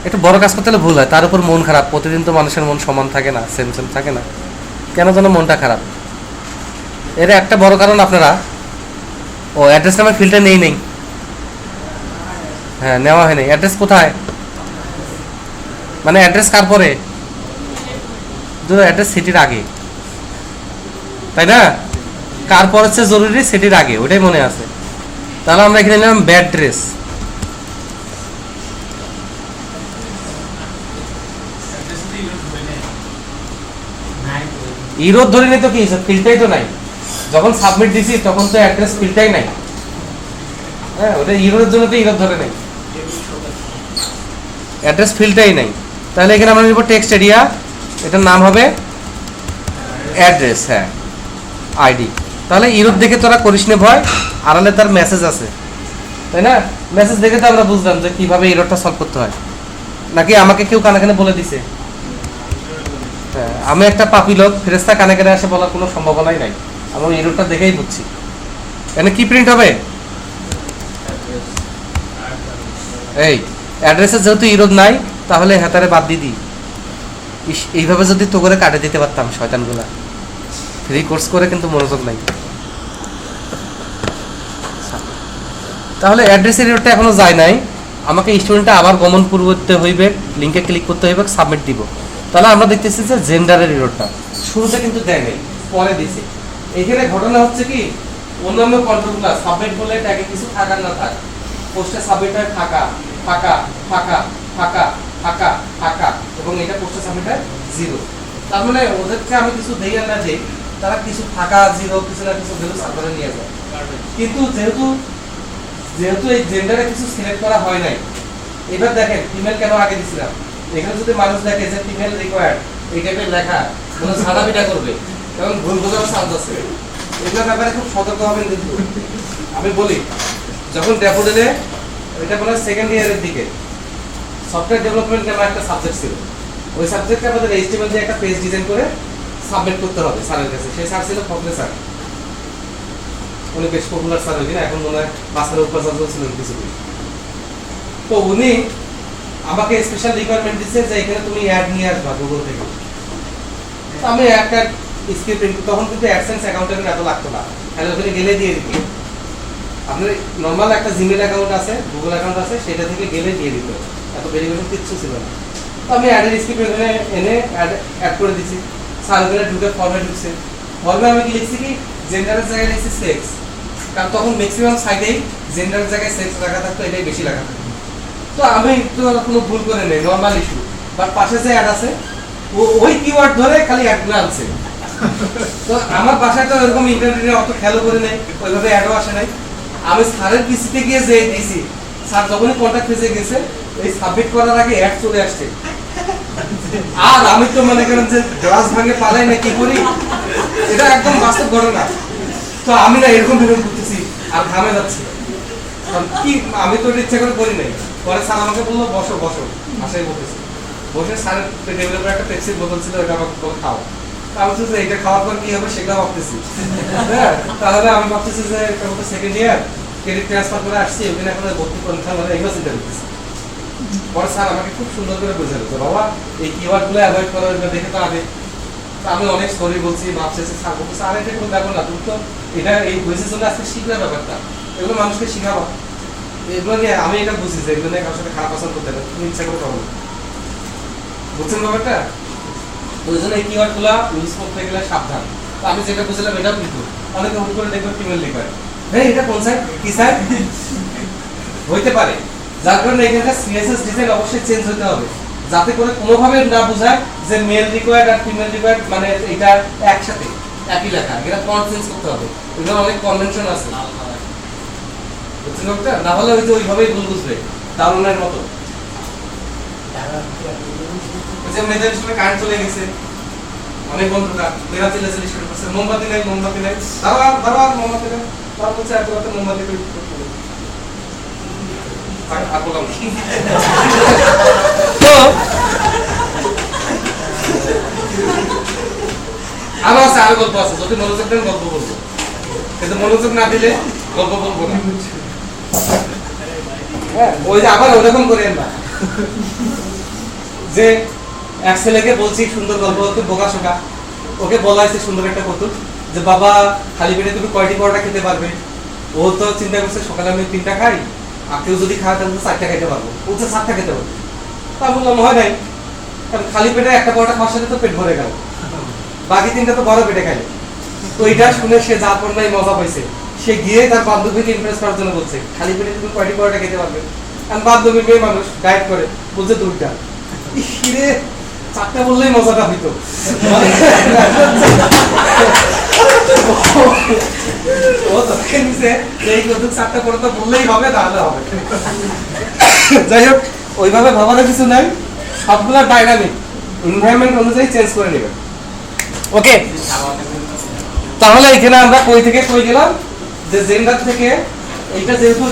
একটু বড় কাজ করতে হলে ভুল হয়, তার উপর মন খারাপ। প্রতিদিন তো মানুষের মন সমান থাকে না, সেম থাকে না, কেন যেন মনটা খারাপ। এর একটা বড় কারণ আপনারা অ্যাড্রেস নামের ফিল্ডটা নেই। হ্যাঁ, নেওয়া হয়নি। অ্যাড্রেস কোথায়? মানে অ্যাড্রেস কার পরে? অ্যাড্রেস সিটির আগে, তাই না? কার পর হচ্ছে জরুরি? সিটির আগে, ওটাই মনে আছে। তাহলে আমরা এখানে নিলাম ব্যাড ড্রেস। ইরোড ধরে নিতে কি ফিল্ডটাই তো নাই। যখন সাবমিট দিছি তখন তো অ্যাড্রেস ফিল্ডটাই নাই। হ্যাঁ, ওটা ইরোডের জন্য তো ইরোড ধরে নেই, অ্যাড্রেস ফিল্ডটাই নাই। তাহলে এখানে আমরা নিব টেক্সট এরিয়া, এটার নাম হবে অ্যাড্রেস। হ্যাঁ, আইডি। তাহলে ইরোড দেখে তোরা করিস না ভয়, আড়ালে তার মেসেজ আছে, তাই না? মেসেজ দেখে তো আমরা বুঝলাম যে কিভাবে ইরোডটা সলভ করতে হয়। নাকি আমাকে কেউ কানে বলে দিছে? হ্যাঁ, আমি একটা পাপি লোক, ফেরেশতা কানে আসে বলার কোনো সম্ভাবনাই নাই। আমি ইরোডটা দেখেই বুঝছি। এখানে কি প্রিন্ট হবে? এই অ্যাড্রেসে যেহেতু ইরোড নাই, তাহলে হেতারে বাদ দিয়ে দিই। এইভাবে যদি তো করে কাটে দিতে পারতাম শয়তানগুলা। ফ্রি কোর্স করে কিন্তু মনোযোগ নাই। তাহলে অ্যাড্রেসের ইরোডটা এখনো যায় নাই। আমাকে স্টুডেন্টটা আবার গমন পূর্বতে হইবে, লিঙ্কে ক্লিক করতে হইবে, সাবমিট দিব। তাহলে আমরা দেখতেছি যে জেন্ডারের ইরোডটা শুরুতে কিন্তু দেয় নাই, পরে দিছে। এখানে ঘটনা হচ্ছে কি, অন্যান্য কন্ট্রোলগুলো সাবমিট করলে ট্যাগে কিছু থাকার না থাক, পোস্টে সাবমিট হয় ফাঁকা ফাঁকা ফাঁকা ফাঁকা ফাঁকা ফাঁকা, এবং এটা পোস্টে সাবমিট হয় 0। তার মানে ওদেরকে আমি কিছু দেই না যে তারা কিছু ফাঁকা 0 কিছু না কিছু ভ্যালু সাবমিটে নিয়ে যায়। কিন্তু যেহেতু এই জেন্ডারে কিছু সিলেক্ট করা হয় নাই, এবার দেখেন ফিমেল কেন আগে দিছিলাম। এখানে যদি মানুষ দেখে যে ফিমেল রিকোয়ার্ড এই টাইপের লেখা, কোনো ছাড়াবিটা করবে এবং ভুল বোঝার চান্স আছে। এগুলোর ব্যাপারে খুব সতর্ক হবেন। কিন্তু আমি বলি, যখন ড্যাফোডিলে এটা বলে সেকেন্ড ইয়ারের দিকে সফটওয়্যার ডেভেলপমেন্ট নামে একটা সাবজেক্ট ছিল। ওই সাবজেক্টে আমাদের HTML দিয়ে একটা পেজ ডিজাইন করে সাবমিট করতে হবে স্যারের কাছে। সেই স্যার ছিল ফখরে স্যার, উনি বেশ পপুলার স্যার হয়েছেন, এখন মনে হয় মাস্টার উপাচার্য ছিলেন কিছু। তো উনি আমাকে স্পেশাল রিকোয়ারমেন্ট দিচ্ছে যে এখানে তুমি অ্যাড নিয়ে আসবা গুগল থেকে। আমি একটা স্ক্রিপ্ট, তখন কিন্তু অ্যাডসেন্স অ্যাকাউন্টের এত লাগতো না, তাহলে ওখানে গেলে দিয়ে দিত। আপনার নর্মাল একটা জিমেল অ্যাকাউন্ট আছে, গুগল অ্যাকাউন্ট আছে, সেটা থেকে গেলে দিয়ে দিত, এত ভেরিফিকেশন কিচ্ছু ছিল না। তো আমি অ্যাডের স্ক্রিপ্ট এখানে এনে অ্যাড করে দিচ্ছি। স্যার ওখানে ঢুকে ফর্মে ঢুকছে। ফর্মে আমি কি লিখছি কি, জেন্ডারের জায়গায় লিখছি সেক্স, কারণ তখন ম্যাক্সিমাম সাইটেই জেন্ডারের জায়গায় সেক্স লেখা থাকতো, এটাই বেশি লেখা থাকতো। তো আমি তো কোনো ভুল করে নেই, নর্মাল ইস্যু। বাট পাশে যে অ্যাড আছে ওই কিওয়ার্ড ধরে খালি অ্যাডগুলো আনছে। তো আমার বাসায় তো এরকম ইন্টারনেটে অত খেয়াল করে নেই, ওইভাবে অ্যাডও আসে নাই। আমি স্যারের পিসিতে গিয়ে যে দিয়েছি, স্যার যখনই কন্ট্যাক্ট পেজে গেছে, এই সাবমিট করার আগে অ্যাড চলে আসছে। আর আমি তো মনে করেন যে গ্লাস ভাঙে পালাই না, কি করি, এটা একদম বাস্তব ঘটনা। তো আমি না এরকম ভিডিও করতেছি আর ঘামে যাচ্ছি কি, আমি তো ইচ্ছা করে করি নাই। পরে স্যার আমাকে বললো বসো বসো, আশাই বলতেছি। বসে স্যারের টেবিলের উপর একটা পেপসির বোতল ছিল, ওটা আমাকে বলে খাও। আমি বলছি যে এটা খাওয়ার পর কি হবে সেটা ভাবতেছি। হ্যাঁ, তাহলে আমি ভাবতেছি যে এটা হতো সেকেন্ড ইয়ার, ক্রেডিট ট্রান্সফার করে আসছি, ওখানে এখন ভর্তি পরীক্ষা মানে এগুলো চিন্তা করতেছি। পরে স্যার আমাকে খুব সুন্দর করে বোঝালো যে বাবা এই কিওয়ার্ডগুলো অ্যাভয়েড করো, এগুলো দেখে তো আগে। তো আমি অনেক সরি বলছি, ভাবছি স্যার বলতে স্যার এটা কোনো ব্যাপার না, তুমি তো এটা এই বয়সের জন্য আজকে শিখলে ব্যাপারটা, এগুলো মানুষকে শিখাবো। এগুলো নিয়ে আমি এটা বুঝি যে এগুলো নিয়ে কারোর সাথে খারাপ আচরণ করতে হবে, তুমি ইচ্ছা করে করো না। বুঝছেন ব্যাপারটা? ওই জন্য এই কিওয়ার্ডগুলো ইউজ করতে গেলে সাবধান। তো আমি যেটা বুঝলাম এটাও কিন্তু অনেকে হুট করে দেখবে ফিমেল লিখায়, হ্যাঁ এটা কোন সাইড কি সাইড হইতে পারে। যার কারণে এখানকার সিএসএস ডিজাইন অবশ্যই চেঞ্জ হতে হবে, যাতে করে কোনোভাবে না বোঝায় যে মেল রিকোয়ার্ড আর ফিমেল রিকোয়ার্ড মানে এটা একসাথে একই লেখা, এটা ফন্ট চেঞ্জ করতে হবে। এগুলো অনেক কনভেনশন আছে, বুঝছেন ব্যাপারটা? না হলে ওই যে ওইভাবেই ভুল বুঝবে দারুণের মতো। যে মেয়েদের স্কুলে কারেন্ট চলে গেছে, অনেক বন্ধুরা মেয়েরা চিল্লাচিল্লি শুরু করছে, মোমবাতি নেই মোমবাতি নেই, দাঁড়াও মোমবাতি নেই, তার বলছে এত রাতে মোমবাতি করে আর বললাম না। তো আরো আছে, আরো গল্প আছে, যদি মনোযোগ দেন গল্প বলবো, কিন্তু মনোযোগ না দিলে গল্প বলবো না। হ্যাঁ, ওই যে আবার ওরকম করেন না যে এক ছেলেকে বলছি সুন্দর গল্প হতো বোকা শোকা, ওকে বলা হয়েছে সুন্দর একটা কৌতুক যে বাবা খালি পেটে তুমি কয়টি পরোটা খেতে পারবে। ও তো চিন্তা করছে সকালে আমি 3টা খাই, আর কেউ যদি খায় তাহলে 4টা খেতে পারবো, বলছে 7টা খেতে পারবো। তা বললাম হয় নাই, কারণ খালি পেটে একটা পরোটা খাওয়ার সাথে তো পেট ভরে গেল, বাকি 3টা তো বড় পেটে খাইলে। তো এটা শুনে সে যা পড়নাই মজা পাইছে, সে গিয়ে তার বান্ধবীকে ইমপ্রেস করার জন্য বলছে খালি পেটে তুমি কয়টি পরোটা খেতে পারবে। কারণ বান্ধবী মেয়ে মানুষ ডায়েট করে, বলছে 2টা। ইরে 4টা বললেই মজাটা হইতো। ও তোকে নিছে এই কৌতুক 4টা পরোটা বললেই হবে, তাহলে হবে। যাই হোক, ওইভাবে ভাবারও কিছু নাই, সবগুলো ডাইনামিক এনভায়রনমেন্ট অনুযায়ী চেঞ্জ করে নেবেন। ওকে, তাহলে এখানে আমরা কই থেকে কই গেলাম যে জেন্ডার থেকে এইটা যেহেতু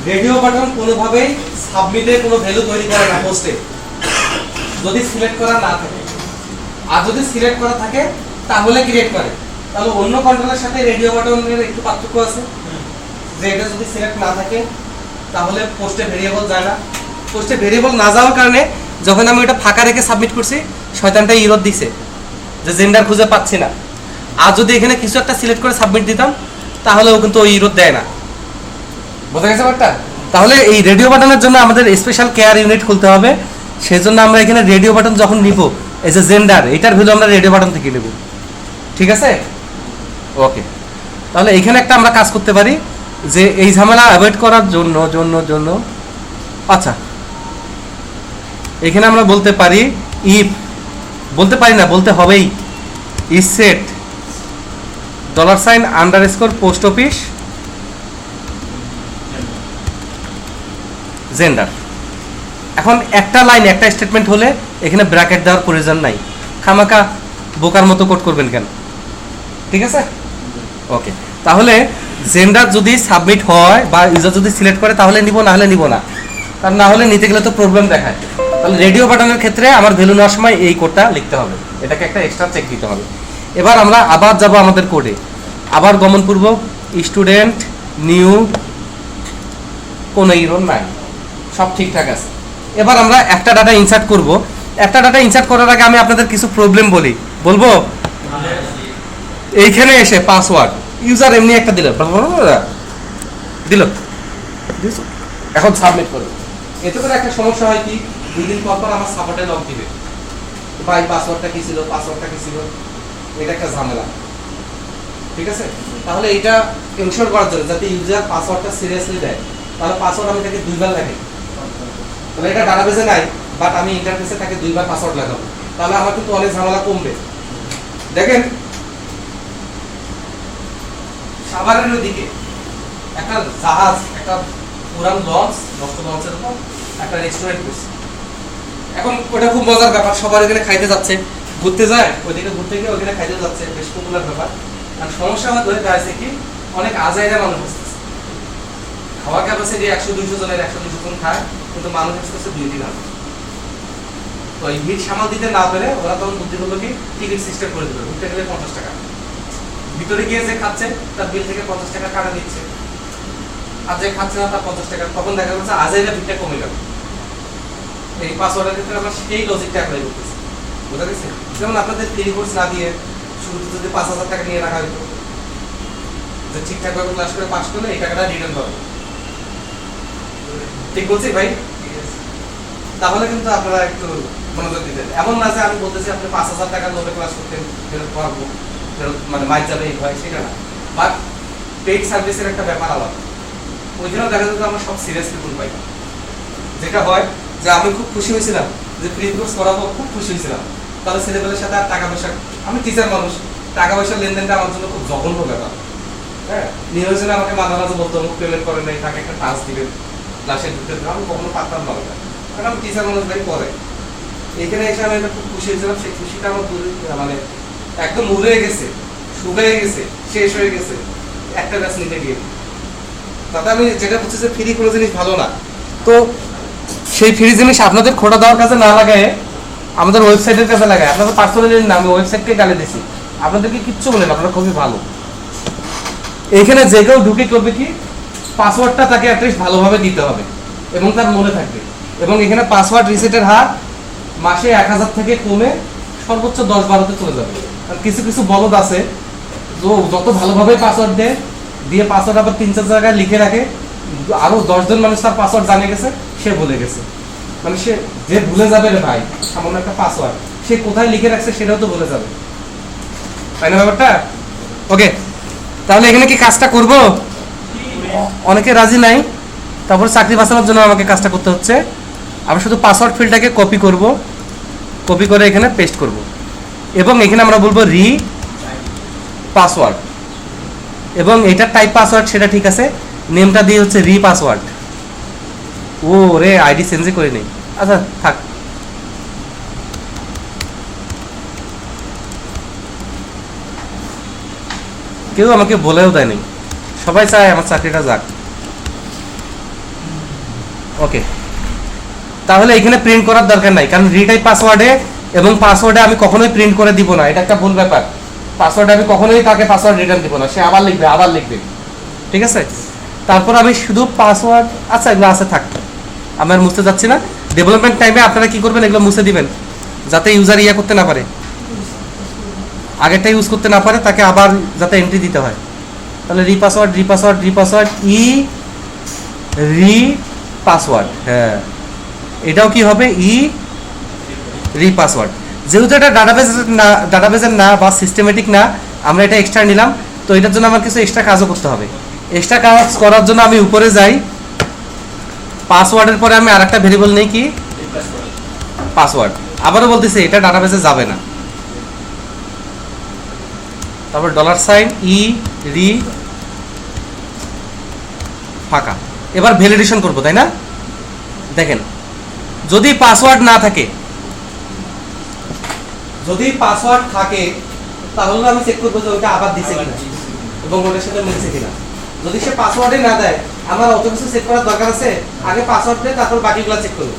রেডিও বাটন কোনোভাবেই সাবমিটে কোনো ভ্যালু তৈরি করে না পোস্টে, যদি সিলেক্ট করা না থাকে। আর যদি সিলেক্ট করা থাকে তাহলে ক্রিয়েট করে। তাহলে অন্য কন্ট্রোলের সাথে রেডিও বাটনের একটু পার্থক্য আছে, যে এটা যদি সিলেক্ট না থাকে তাহলে পোস্টে ভেরিয়েবল যায় না। পোস্টে ভেরিয়েবল না যাওয়ার কারণে যখন আমি ওটা ফাঁকা রেখে সাবমিট করছি, শয়তানটা ইরর দিছে যে জেন্ডার খুঁজে পাচ্ছি না। আর যদি এখানে কিছু একটা সিলেক্ট করে সাবমিট দিতাম তাহলে ও কিন্তু ওই ইরর দেয় না। বোঝা গেছে ব্যাপারটা? তাহলে এই রেডিও বাটনের জন্য আমাদের স্পেশাল কেয়ার ইউনিট খুলতে হবে। সেজন্য আমরা এখানে রেডিও বাটন যখন নিব, এই যে জেন্ডার, এটার ভ্যালু আমরা রেডিও বাটন থেকে নেব। ঠিক আছে? ওকে, তাহলে এখানে একটা আমরা কাজ করতে পারি যে এই ঝামেলা অ্যাভয়েড করার জন্য আচ্ছা, এখানে আমরা বলতে পারি ইফ, বলতে পারি না, বলতে হবেই, is set $_ post office gender. এখন একটা লাইন একটা স্টেটমেন্ট হলে এখানে ব্র্যাকেট দেওয়ার প্রয়োজন নাই, খামাকা বোকার মতো কোড করবেন কেন? ঠিক আছে? ওকে, তাহলে জেন্ডার যদি সাবমিট হয় বা ইউজার যদি সিলেক্ট করে তাহলে নিব, না হলে নিব না। আর না হলে নিতে গেলে তো প্রবলেম দেখায়। তাহলে রেডিও বাটনের ক্ষেত্রে আমার ভ্যালু নেওয়ার সময় এই কোডটা লিখতে হবে, এটাকে একটা এক্সট্রা চেক দিতে হবে। এবার আমরা আবার যাব আমাদের কোডে, আবার গমনপূর্বক স্টুডেন্ট নিউ, কোনো ইরর নাই, সব ঠিকঠাক আছে। এবার আমরা একটা ডাটা ইনসার্ট করব। একটা ডাটা ইনসার্ট করার আগে আমি আপনাদের কিছু প্রবলেম বলবো। এইখানে এসে পাসওয়ার্ড ইউজার এমনি একটা দিল, এখন সাবমিট করো। এতে করে একটা সমস্যা হয় কি, 2 দিন পর আমার সাপোর্টে লক দিবে, ভাই পাসওয়ার্ডটা কি ছিল, এটা একটা ঝামেলা। ঠিক আছে? তাহলে এটা এনশিওর করার জন্য যাতে ইউজার পাসওয়ার্ডটা সিরিয়াসলি দেয়, তাহলে পাসওয়ার্ড আমি তাকে 2বার লাগাই। তাহলে এটা ডাটাবেসে নাই, বাট আমি ইন্টারফেসে তাকে 2বার পাসওয়ার্ড লাগাবো, তাহলে আমার কিন্তু অনেক ঝামেলা কমবে। দেখেন, সাভারের ওদিকে একটা জাহাজ, একটা পুরান লঞ্চের উপর একটা রেস্টুরেন্ট করছে। এখন ওটা খুব মজার ব্যাপার, সবার এখানে খাইতে যাচ্ছে, ঘুরতে যায়, ওইদিকে ঘুরতে গিয়ে ওইখানে খাইতে যাচ্ছে, বেশ পপুলার ব্যাপার। আর সমস্যা হয়ে দাঁড়াচ্ছে কি, অনেক আজাইরা মানুষ আসতেছে, খাওয়া ক্যাপাসিটি 100-200 জনের, 100-200 জন খায়, কিন্তু মানুষ আসতেছে 2-3 হাজার। তো এই ভিড় সামাল দিতে না পেরে ওরা তখন বুদ্ধি করলো কি টিকিট সিস্টেম করে দিল, ঢুকতে গেলে 50 টাকা, ভিতরে গিয়ে যে খাচ্ছে তার বিল থেকে 50 টাকা কাটা দিচ্ছে, আর যে খাচ্ছে না তার 50 টাকা। তখন দেখা যাচ্ছে আজাইরা ভিড়টা কমে গেল। এই পাসওয়ার্ডের ক্ষেত্রে আমরা সেই লজিকটা অ্যাপ্লাই করতেছি, বুঝা গেছে? যেমন আপনাদের ফ্রি কোর্স না দিয়ে শুরুতে যদি 5000 টাকা নিয়ে রাখা হতো, যে ঠিকঠাকভাবে ক্লাস করে পাস করলে এই টাকাটা রিটার্ন পাবে, ঠিক বলছি ভাই? তাহলে কিন্তু আপনারা একটু মনোযোগ দিতেন। এমন না যে আমি বলতেছি আপনি 5000 টাকার লোভে ক্লাস করতেন, ফেরত পারবো, ফেরত মানে মাইক যাবে এই ভয়, সেটা না। বাট পেইড সার্ভিসের একটা ব্যাপার আলাদা, ওই জন্য দেখা যেত আমরা সব সিরিয়াস পিপুল পাই। যেটা হয় যে আমি খুব খুশি হয়েছিলাম যে ফ্রি কোর্স করাবো, খুব খুশি হয়েছিলাম, তাহলে ছেলেপেলের সাথে আর টাকা পয়সা, আমি টিচার মানুষ, টাকা পয়সার লেনদেনটা আমার জন্য খুব জঘন্য ব্যাপার। হ্যাঁ, নিয়োজনে আমাকে মাঝে মাঝে বলতো মুখ পেমেন্ট করে নেই, তাকে একটা টাচ দিবেন, ক্লাসে ঢুকতে দেবেন, আমি কখনো পারতাম না ওটা, কারণ আমি টিচার মানুষ ভাই করে। এখানে এসে আমি খুব খুশি হয়েছিলাম, সেই খুশিটা আমার মানে একদম উড়ে গেছে, শুকিয়ে গেছে, শেষ হয়ে গেছে একটা ব্যাচ নিতে গিয়ে। তাতে আমি যেটা বলছি যে ফ্রি কোনো জিনিস ভালো না, তো সেই ফ্রি জিনিস আপনাদের খোটা দেওয়ার কাছে না লাগায় আমাদের ওয়েবসাইটের কাছে লাগায়। আপনাদের পার্সোনালি না, আমি ওয়েবসাইটকে গালি দিছি, আপনাদেরকে কিচ্ছু বলেন, আপনারা খুবই ভালো। এইখানে যে কেউ ঢুকে করবে কি পাসওয়ার্ডটা তাকে অ্যাটলিস্ট ভালোভাবে দিতে হবে এবং তার মনে থাকবে। এবং এখানে পাসওয়ার্ড রিসেটের হার মাসে 1000 থেকে কমে সর্বোচ্চ 10-12তে চলে যাবে। আর কিছু কিছু বলদ আছে যত ভালোভাবে পাসওয়ার্ড দেয়, দিয়ে পাসওয়ার্ড আবার 3-4 জায়গায় লিখে রাখে, আরো 10 জন মানুষ তার পাসওয়ার্ড জানে গেছে, সে ভুলে গেছে। মানে সে যে ভুলে যাবে রে ভাই, সামান্য একটা পাসওয়ার্ড সে কোথায় লিখে রাখছে সেটাও তো ভুলে যাবে, তাই না ব্যাপারটা? ওকে, তাহলে এখানে কি কাজটা করব? অনেকে রাজি নাই, তারপর চাকরি বাঁচানোর জন্য আমাকে কাজটা করতে হচ্ছে। আমি শুধু পাসওয়ার্ড ফিল্ডটাকে কপি করব, কপি করে এখানে পেস্ট করব, এবং এখানে আমরা বলবো রি পাসওয়ার্ড, এবং এটা টাইপ পাসওয়ার্ড সেটা ঠিক আছে, নেমটা দিয়ে হচ্ছে রি পাসওয়ার্ড। ও রে, আইডি চেঞ্জই করে নেই, আচ্ছা থাক। কেউ আমাকে বলেও দেয়নি, সবাই চায় আমার চাকরিটা যাক। ওকে, তাহলে এখানে প্রিন্ট করার দরকার নাই, কারণ রিটাইপ পাসওয়ার্ডে এবং পাসওয়ার্ডে আমি কখনোই প্রিন্ট করে দিব না, এটা একটা ভুল ব্যাপার। পাসওয়ার্ডে আমি কখনোই তাকে পাসওয়ার্ড রিটার্ন দিব না, সে আবার লিখবে, ঠিক আছে? তারপর আমি শুধু পাসওয়ার্ড, আচ্ছা এগুলো আছে থাক, আমি আর মুছতে যাচ্ছি না। ডেভেলপমেন্ট টাইমে আপনারা কি করবেন, এগুলো মুছে দিবেন যাতে ইউজার ইয়া করতে না পারে, আগেরটা ইউজ করতে না পারে, তাকে আবার যাতে এন্ট্রি দিতে হয়। তাহলে রি পাসওয়ার্ড ই রি পাসওয়ার্ড, হ্যাঁ এটাও কি হবে ই রি পাসওয়ার্ড। যেহেতু এটা ডাটাবেজের না বা সিস্টেমেটিক না, আমরা এটা এক্সট্রা নিলাম, তো এটার জন্য আমার কিছু এক্সট্রা কাজও করতে হবে। এক্সট্রা কাজ করার জন্য আমি উপরে যাই, পাসওয়ার্ডের পরে আমি আরেকটা ভেরিয়েবল নেই কি পাসওয়ার্ড। আবারও বলতেছি এটা ডাটাবেজে যাবে না। তারপর $, ই রি ফাঁকা। এবার ভ্যালিডেশন করব, তাই না? দেখেন, যদি পাসওয়ার্ড না থাকে, যদি পাসওয়ার্ড থাকে তাহলে আমি চেক করবো যে ওটা আবার দিছে কিনা এবং ওটার সাথে মিলছে কিনা। যদি সে পাসওয়ার্ডই না দেয়, আমার অত কিছু চেক করার দরকার আছে? আগে পাসওয়ার্ড দিয়ে তারপর বাকিগুলো চেক করব।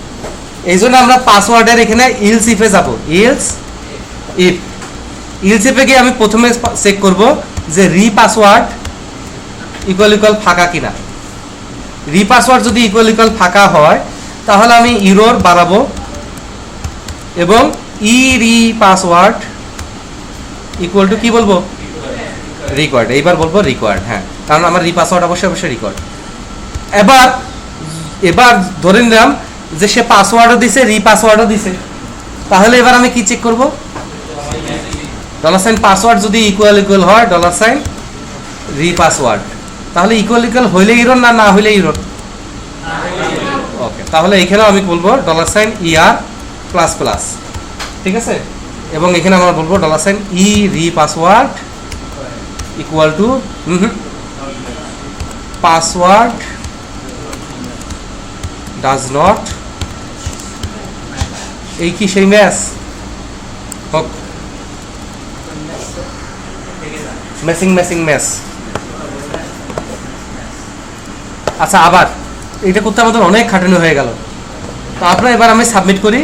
এই জন্য আমরা পাসওয়ার্ডের এখানে ইলস ইফে যাব, ইলস ইফে গিয়ে আমি প্রথমে চেক করব যে রি পাসওয়ার্ড ইকুয়াল ফাঁকা কিনা। রি পাসওয়ার্ড যদি ইকুয়াল ফাঁকা হয় তাহলে আমি ইরর বাড়াবো এবং ই রি পাসওয়ার্ড ইকুয়াল টু কি বলবো, রিকোয়ার্ড। এইবার বলবো রিকোয়ার্ড, হ্যাঁ, কারণ আমার রি পাসওয়ার্ড অবশ্যই রিকোয়ার্ড। এবার ধরে নিলাম যে সে পাসওয়ার্ডও দিছে, রি পাসওয়ার্ডও দিছে, তাহলে এবার আমি কি চেক করব, $, পাসওয়ার্ড যদি ইকুয়াল হয় $, রি পাসওয়ার্ড, তাহলে ইকুয়াল হইলে ইরর না হইলে ইরর। ওকে, তাহলে এখানেও আমি বলবো $ER++, ঠিক আছে? এবং এখানে আমরা বলবো $ই রি password equal to password does not, এই কি সেই ম্যাচ হোক, মেসিং ম্যাচ। আচ্ছা, আবার এটা করতে আমাদের অনেক খাটানো হয়ে গেল। তো আপনারা এবার আমি সাবমিট করি,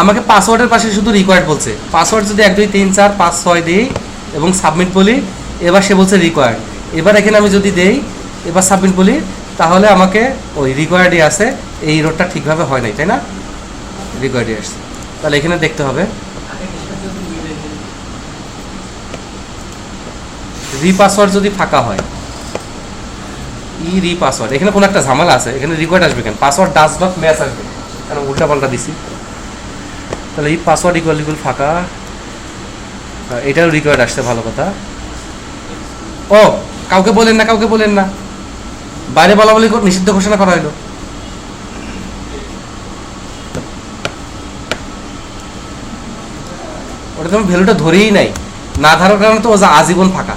আমাকে পাসওয়ার্ডের পাশে শুধু রিকোয়ার্ড বলছে। পাসওয়ার্ড যদি 1 2 3 4 5 6 দিই এবং সাবমিট বলি, এবার সে বলছে রিকোয়ার্ড। এবার এখানে আমি যদি দেই, এবার সাবমিট বলি, তাহলে আমাকে ওই রিকোয়ার্ডই আছে, এই রোডটা ঠিকভাবে হয় নাই, তাই না? রিকোয়ার্ডই আসছে। তাহলে এখানে দেখতে হবে রিপাসওয়ার্ড যদি ফাঁকা হয়, রিপাসওয়ার্ড, এখানে কোনো একটা ঝামেলা আছে, এখানে রিকোয়ার্ড আসবে কেন? পাসওয়ার্ড ডাজ নট ম্যাচ আসবে, কারণ উল্টা পাল্টা দিছি। তাহলে এই পাসওয়ার্ড ইকুয়াল ইকুয়াল ফাঁকা, এটাও রিকোয়ার্ড আসছে, ভালো কথা। ও কাউকে বলেন না, কাউকে বলেন না, বাইরে বলা বলি নিষিদ্ধ ঘোষণা করা হলো। ওটা তো ভ্যালুটা ধরেই নাই, না ধরার কারণে তো আজীবন ফাঁকা।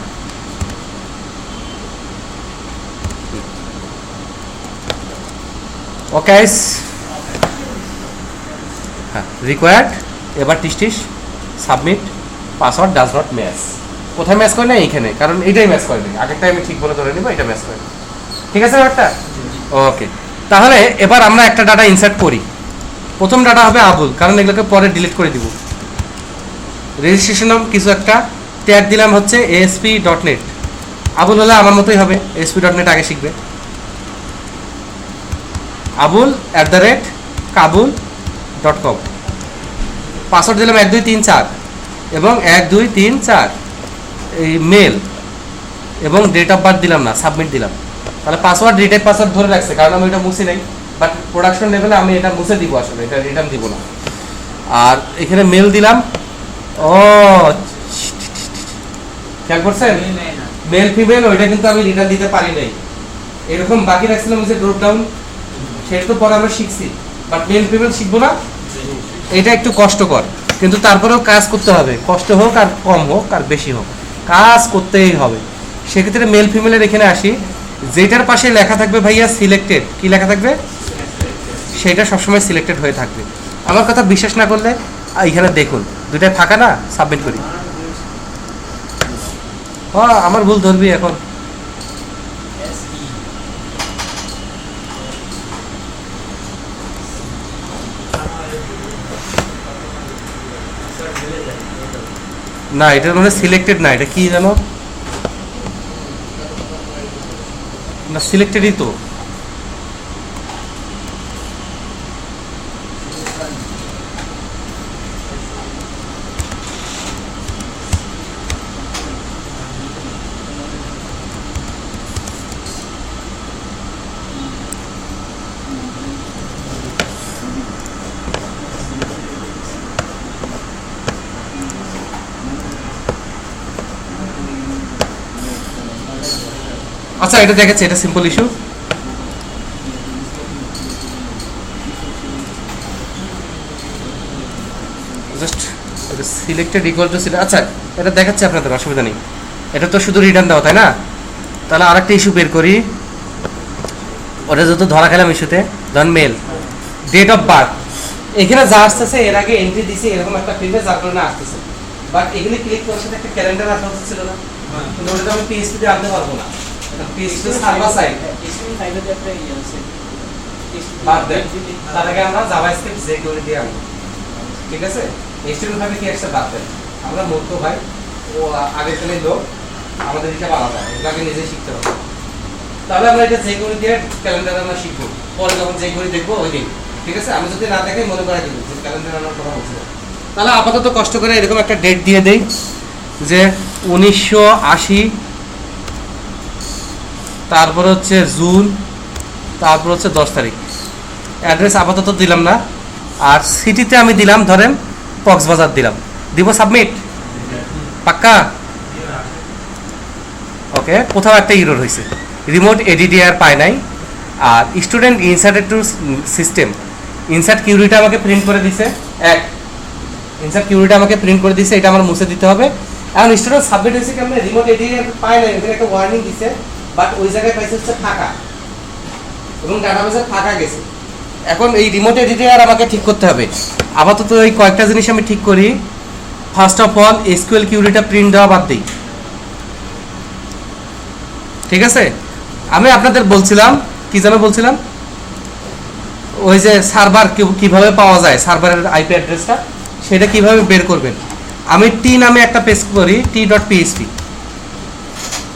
ওকে হ্যাঁ, রিকোয়ার্ড, এবার টিস submit, password does not match. কোথায় ম্যাচ করে না? এইখানে, কারণ এইটাই ম্যাচ করেনি, আগেরটা আমি ঠিক বলে ধরে নিব, এটা ম্যাচ করে। ঠিক আছে ব্যাপারটা? ওকে, তাহলে এবার আমরা একটা ডাটা ইনসার্ট করি। প্রথম ডাটা হবে আবুল, কারণ এগুলোকে পরে ডিলিট করে দিব। রেজিস্ট্রেশন নাম কিছু একটা ট্যাগ দিলাম হচ্ছে ASP.NET। আবুল হলে আমার মতোই হবে, ASP.NET আগে শিখবে। abul@kabul.com। পাসওয়ার্ড দিলাম 1 2 3 4 এবং 1 2 3 4, এই মেল এবং ডেট অফ বার্থ দিলাম না, সাবমিট দিলাম। তাহলে পাসওয়ার্ড রিটাইপ পাসওয়ার্ড ধরে রাখছে, কারণ আমি এটা মুছি নাই, বাট প্রোডাকশন লেভেলে আমি এটা মুছে দিব, আসলে এটা রিটার্ন দিব না। আর এখানে মেল দিলাম। ও খেয়াল করছেন, মেল ফিমেল ওইটা কিন্তু আমি রিটার্ন দিতে পারি নাই, এরকম বাকি রাখছিলাম যে ড্রপ ডাউন, সেটা তো পরে আমরা শিখছি, বাট মেল ফিমেল শিখবো না। এটা একটু কষ্টকর, কিন্তু তারপরেও কাজ করতে হবে, কষ্ট হোক আর কম হোক আর বেশি হোক, কাজ করতেই হবে। সেক্ষেত্রে মেল ফিমেলের এখানে আসি, যেটার পাশে লেখা থাকবে ভাইয়া সিলেক্টেড, কি লেখা থাকবে? সেটা সবসময় সিলেক্টেড হয়ে থাকবে। আমার কথা বিশ্বাস না করলে এখানে দেখুন, দুইটাই ফাঁকা না, সাবমিট করি। হ্যাঁ, আমার ভুল ধরবি এখন। না, এটার মানে সিলেক্টেড না, এটা কি জানো না, সিলেক্টেডই তো। আচ্ছা, এটা দেখাচ্ছে, এটা simple issue. Just selected equal to select. আচ্ছা, এটা দেখাচ্ছে আপনাদের, অসুবিধা নেই। এটা তো শুধু রিটার্ন দেওয়া, তাই না? তাহলে আরেকটা ইস্যু বের করি, ওটা যত ধরা খেলাম ইস্যুতে। ধরেন মেল, ডেট অফ বার্থ, এখানে যা আসতেছে এর আগে এন্ট্রি দিছি এরকম একটা ফিল্ডে, যার কারণে আসতেছে। বাট এখানে ক্লিক করার সাথে একটা ক্যালেন্ডার আসা উচিত ছিল না, কিন্তু ওটা আমি PHP তে আনতে পারবো না। PHP সার্ভার সাইড বাদ দেন, তার আগে আমরা জাভাস্ক্রিপ্ট jQuery দিয়ে আনবো। ঠিক আছে, HTML ভাবে কি একটা বাদ দেন, আমরা মূর্খ ভাই, ও আগে চলে লোক, আমাদের হিসাব আলাদা, এগুলোকে নিজে শিখতে হবে। তাহলে আমরা এটা jQuery দিয়ে ক্যালেন্ডার আমরা শিখবো, পরে যখন jQuery দেখবো ওই দিন। ঠিক আছে, আমি যদি না দেখাই মনে করাই দিব যে ক্যালেন্ডার আনার কথা বলছিল। তাহলে আপাতত কষ্ট করে এরকম একটা ডেট দিয়ে দেই যে 1980, তারপর হচ্ছে জুন, তারপর হচ্ছে 10 তারিখ। অ্যাড্রেস আপাতত দিলাম না, আর সিটিতে আমি দিলাম ধরেন কক্সবাজার দিলাম, দিব সাবমিট, পাক্কা? ওকে, কোথাও একটা ইরর হয়েছে, রিমোট এডিডিআর পায় নাই। আর student inserted to system, insert কিউরিটা আমাকে প্রিন্ট করে দিছে, ইনসার্ট কিউরিটা আমাকে প্রিন্ট করে দিছে, এটা আমার মুছে দিতে হবে। এখন স্টুডেন্ট সাবমিট হয়েছে কেমন, রিমোট এডিডিআর পায় নাই, এখানে একটা ওয়ার্নিং দিছে, বাট ওই জায়গায় পাইছে হচ্ছে ফাঁকা, এবং ডাটাবেসে ফাঁকা গেছে। এখন এই রিমোট এডিটিংয়ার আমাকে ঠিক করতে হবে। আপাতত এই কয়েকটা জিনিস আমি ঠিক করি। ফার্স্ট অফ অল এসকিউএল কিউরিটা প্রিন্ট দেওয়া বাদ দিই। ঠিক আছে, আমি আপনাদের বলছিলাম কি যেন বলছিলাম, ওই যে সার্ভার কিভাবে পাওয়া যায়, সার্ভারের আইপি অ্যাড্রেসটা সেটা কিভাবে বের করবেন। আমি টি নামে একটা পেজ করি, t.php,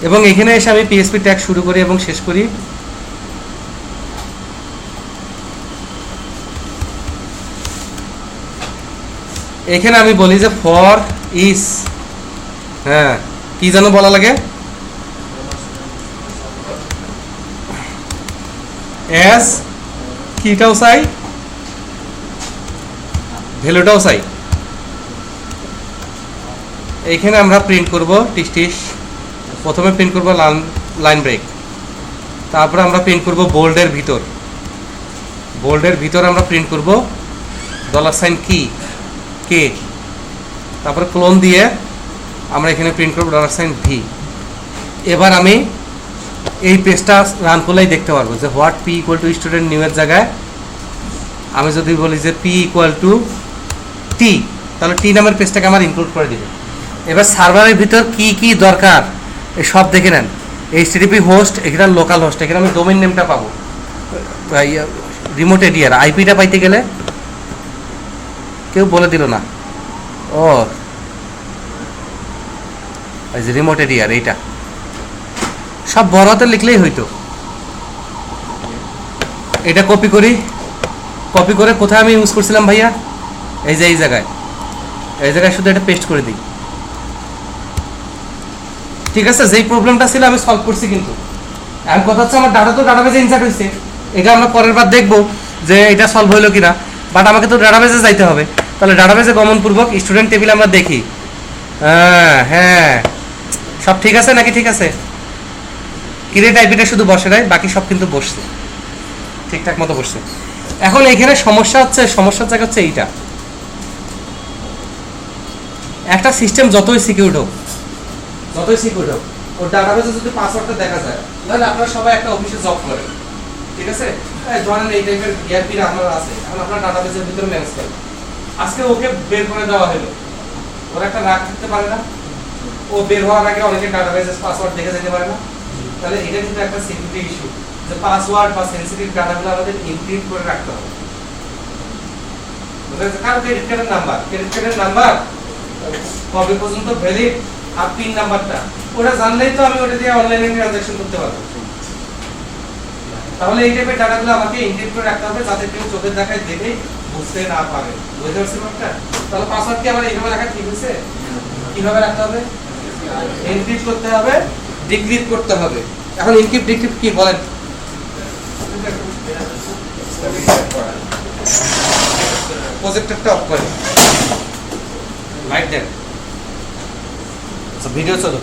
এবং এখানে এসে আমি পিএসপি ট্যাগ শুরু করি এবং শেষ করি। এখানে আমি বলি যে ফর ইস, হ্যাঁ কি যেন বলা লাগে, এস কিটাও চাই, ভ্যালুটাও চাই। এইখানে আমরা প্রিন্ট করব টিস, প্রথমে প্রিন্ট করব লাইন ব্রেক, তারপরে আমরা প্রিন্ট করব বোল্ডের ভিতর আমরা প্রিন্ট করব $সাইন কে, তারপরে ক্লোন দিয়ে আমরা এখানে প্রিন্ট করব $সাইন ভি। এবার আমি এই পেজটা রান করলেই দেখতে পারবো যে what P equal to student new এর জায়গায় আমি যদি বলি যে পি ইকুয়াল টু টি, তাহলে টি নামের পেজটাকে আমার ইনক্লুড করে দিবে। এবার সার্ভারের ভিতর কি কি দরকার এই সব দেখে নেন। এইচটিটিপি হোস্ট, এখানে লোকাল হোস্ট, এখানে আমি ডোমেইন নেমটা পাবো, রিমোট এরিয়ার আইপিটা পাইতে গেলে কেউ বলে দিল না, ও এই যে রিমোট এরিয়ার, এইটা সব বড় হাতে লিখলেই হইতো। এটা কপি করে কোথায় আমি ইউজ করছিলাম ভাইয়া, এই যে এই জায়গায় শুধু এটা পেস্ট করে দিই। ঠিক আছে, যেই প্রবলেমটা ছিল আমি সলভ করছি, কিন্তু এখন কথা হচ্ছে আমার ডাটা তো ডাটাবেজে ইনসার্ট হয়েছে, এটা আমরা পরের বার দেখবো যে এটা সলভ হইলো কিনা, বাট আমাকে তো ডাটাবেজে যাইতে হবে। তাহলে ডাটাবেজে গমনপূর্বক স্টুডেন্ট টেবিল আমরা দেখি, হ্যাঁ সব ঠিক আছে নাকি, ঠিক আছে, ক্রিয়েট আইপিটা শুধু বসে নাই, বাকি সব কিন্তু বসছে ঠিকঠাক মতো বসছে। এখন এইখানে সমস্যার জায়গা হচ্ছে এইটা, একটা সিস্টেম যতই সিকিউর হোক ওর ডাটাবেসে যদি পাসওয়ার্ডটা দেখা যায়, তাহলে আপনারা সবাই একটা অফিসে জব করেন, ঠিক আছে, ধরেন এই টাইপের ইয়ারপি আপনার আছে, এখন আপনার ডাটাবেসের ভিতরে ম্যানেজ করেন, আজকে ওকে বের করে দেওয়া হলো, ওর একটা রাগ থাকতে পারে না, ও বের হওয়ার আগে অনেকে ডাটাবেসের পাসওয়ার্ড দেখে যেতে পারে না, তাহলে এটা কিন্তু একটা সিকিউরিটি ইস্যু যে পাসওয়ার্ড বা সেনসিটিভ ডাটাগুলো আমাদের এনক্রিপ্ট করে রাখতে হবে। কারণ ক্রেডিট কার্ডের নাম্বার কবে পর্যন্ত ভ্যালিড আর পিন নাম্বারটা ওটা জানলেই তো আমি ওটা দিয়ে অনলাইনে ট্রানজাকশন করতে পারবো। তাহলে এই টাইপের ডাটাগুলো আমাকে এনক্রিপ্ট করে রাখতে হবে যাতে কেউ চোখের দেখায় দেখে বুঝতে না পারে। বুঝতে পারছেন ব্যাপারটা? তাহলে পাসওয়ার্ড কি আমার এইভাবে রাখা ঠিক হয়েছে? কিভাবে রাখতে হবে? এনক্রিপ্ট করতে হবে, ডিক্রিপ্ট করতে হবে। এখন এনক্রিপ্ট ডিক্রিপ্ট কি বলেন? প্রজেক্টরটা অফ করে লাইট দেন, ভিডিও চলো।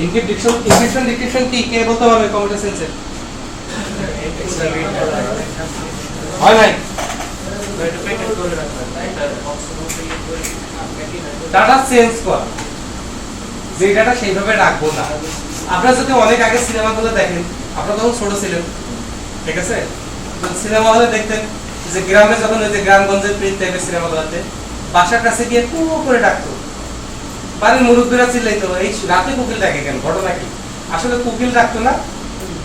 ইনক্রিপশন ডিক্রিপশন কি কে বলতে পারবে কম্পিউটার সায়েন্সে? হয় নাই ডাটা চেঞ্জ কর, যে ডাটা সেইভাবে রাখবো না। আপনারা যদি অনেক আগে সিনেমাগুলো দেখেন, আপনারা তখন ছোট ছিলেন, ঠিক আছে, সিনেমা হলে দেখতেন যে গ্রামে যখন ওই যে গ্রামগঞ্জের প্রিন্ট টাইপের সিনেমাগুলোতে বাসার কাছে গিয়ে কু করে ডাকতো, বাড়ির মুরব্বীরা চিল্লাইতো এই রাতে কুকিল ডাকে কেন, ঘটনা কি? আসলে কুকিল ডাকতো না,